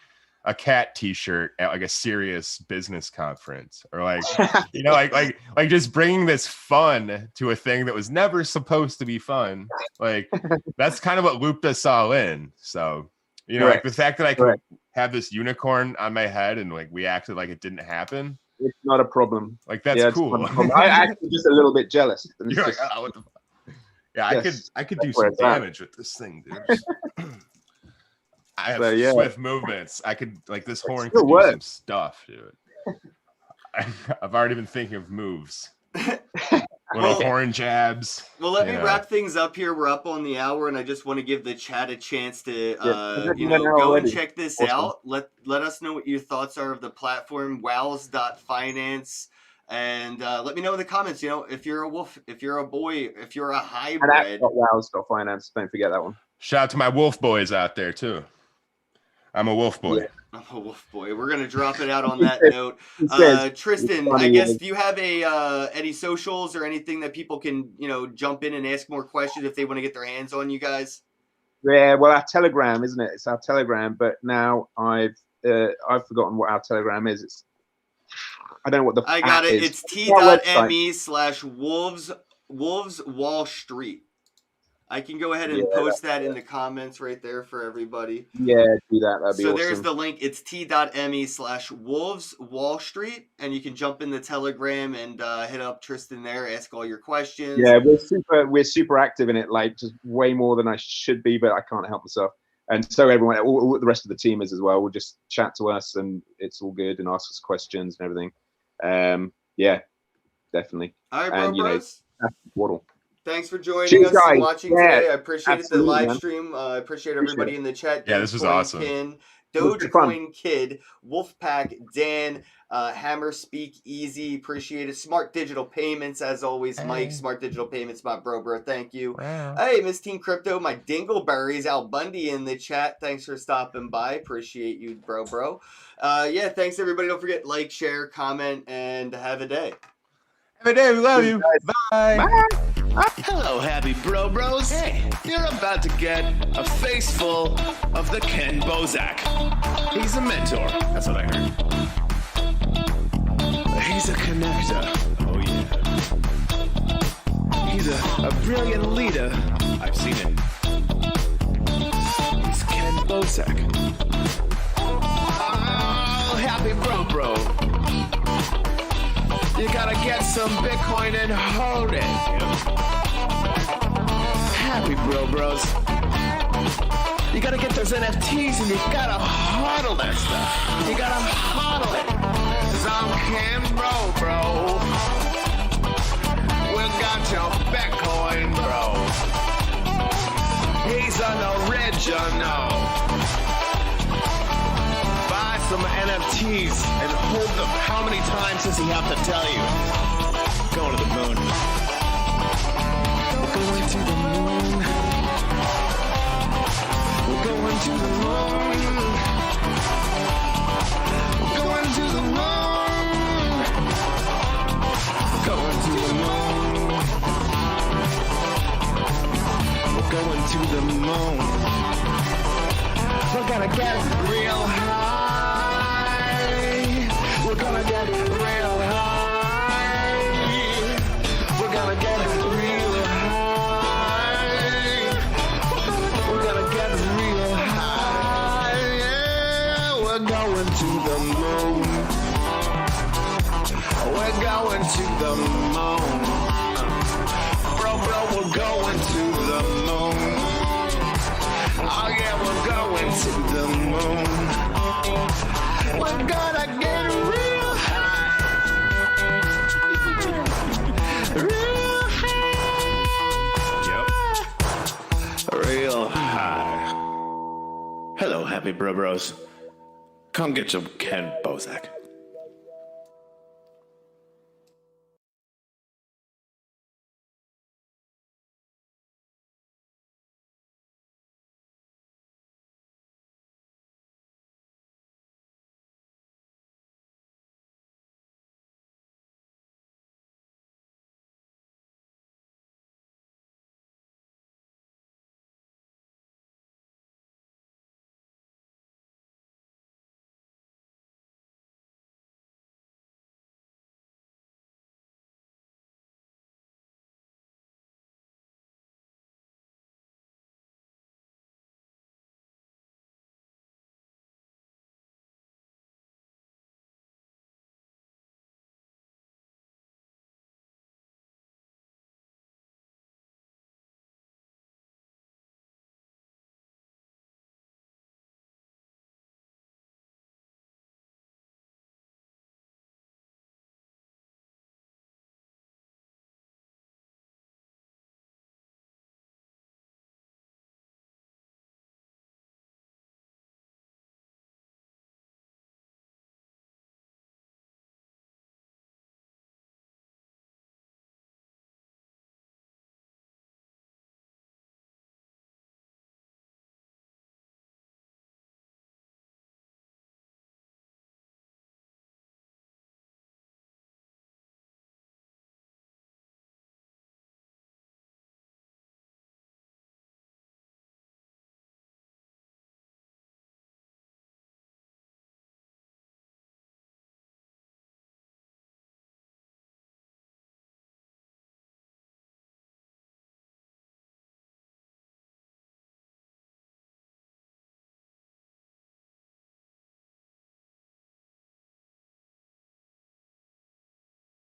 [SPEAKER 4] a cat T-shirt at like a serious business conference, or like like just bringing this fun to a thing that was never supposed to be fun. Like that's kind of what looped us all in. So like the fact that I can have this unicorn on my head and like we acted like it didn't happen.
[SPEAKER 2] It's not a problem.
[SPEAKER 4] Like that's cool.
[SPEAKER 2] I actually just a little bit jealous.
[SPEAKER 4] You're like, oh, what the fuck? Yeah, I could do some damage with this thing, dude. I have swift movements. I could this horn could do some stuff, dude. I've already been thinking of moves. Little horn jabs.
[SPEAKER 3] Well, let me wrap things up here. We're up on the hour, and I just want to give the chat a chance to go and check this out. Let us know what your thoughts are of the platform, wows.finance. And let me know in the comments, if you're a wolf, if you're a boy, if you're a hybrid.
[SPEAKER 2] And wows.finance. Don't forget that one.
[SPEAKER 4] Shout out to my wolf boys out there, too. I'm a wolf boy.
[SPEAKER 3] Yeah. I'm a wolf boy. We're gonna drop it out on that note. Tristan, I guess, do you have any socials or anything that people can jump in and ask more questions if they want to get their hands on you guys?
[SPEAKER 2] Yeah, well, our Telegram, isn't it? It's our Telegram, but now I've forgotten what our Telegram is. I don't know what the
[SPEAKER 3] I got it.
[SPEAKER 2] is.
[SPEAKER 3] It's
[SPEAKER 2] Our website.
[SPEAKER 3] t.me/wolves Wall Street. I can go ahead and
[SPEAKER 2] Yeah,
[SPEAKER 3] post that in the comments right there for everybody.
[SPEAKER 2] Yeah, do that. That'd be
[SPEAKER 3] So
[SPEAKER 2] awesome.
[SPEAKER 3] there's the link. It's t.me/wolves Wall Street, and you can jump in the Telegram and hit up Tristan there, ask all your questions.
[SPEAKER 2] Yeah, we're super active in it, like just way more than I should be, but I can't help myself. And so everyone, all the rest of the team is as well. We'll just chat to us, and it's all good, and ask us questions and everything. Yeah, definitely.
[SPEAKER 3] All right, bros.
[SPEAKER 2] Waddle.
[SPEAKER 3] Thanks for joining
[SPEAKER 2] Cheers,
[SPEAKER 3] us
[SPEAKER 2] guys.
[SPEAKER 3] and watching today. I appreciate the live
[SPEAKER 2] man.
[SPEAKER 3] stream. I appreciate everybody in the chat.
[SPEAKER 4] Yeah, this was awesome.
[SPEAKER 3] Dogecoin Kid, Wolfpack, Dan, Hammer Speak Easy, appreciate it. Smart Digital Payments, as always, Mike. Smart Digital Payments, my bro, thank you.
[SPEAKER 4] Wow.
[SPEAKER 3] Hey, Miss Team Crypto, my Dingleberries, Al Bundy in the chat. Thanks for stopping by. Appreciate you, bro. Yeah, thanks everybody. Don't forget, like, share, comment, and have a day.
[SPEAKER 4] Have a day. We love you. Bye.
[SPEAKER 2] Bye.
[SPEAKER 1] Hello, happy bros. Hey, you're about to get a face full of the Ken Bozak. He's a mentor. That's what I heard. He's a connector. Oh, yeah. He's a brilliant leader. I've seen it. He's Ken Bozak. Oh, happy bro. You gotta get some Bitcoin and hold it. Happy bros. You gotta get those NFTs and you gotta hodl that stuff. You gotta hodl it. 'Cause I'm Ken bro. We got your Bitcoin, bro. He's an original. Buy some NFTs and hold them. How many times does he have to tell you? Going to the moon. We're going to the moon. We're going to the moon. We're going to the moon. We're going to the moon. We're going to the moon. We're gonna get real high. We're gonna get real high. We're gonna get real high. We're gonna get real high. Yeah, we're going to the moon. We're going to the moon. Bro, we're going to the moon. Oh yeah, we're going to the moon. We're gonna get real high. Real high. Yep. Real high. Hello, happy bros. Come get some Ken Bozak.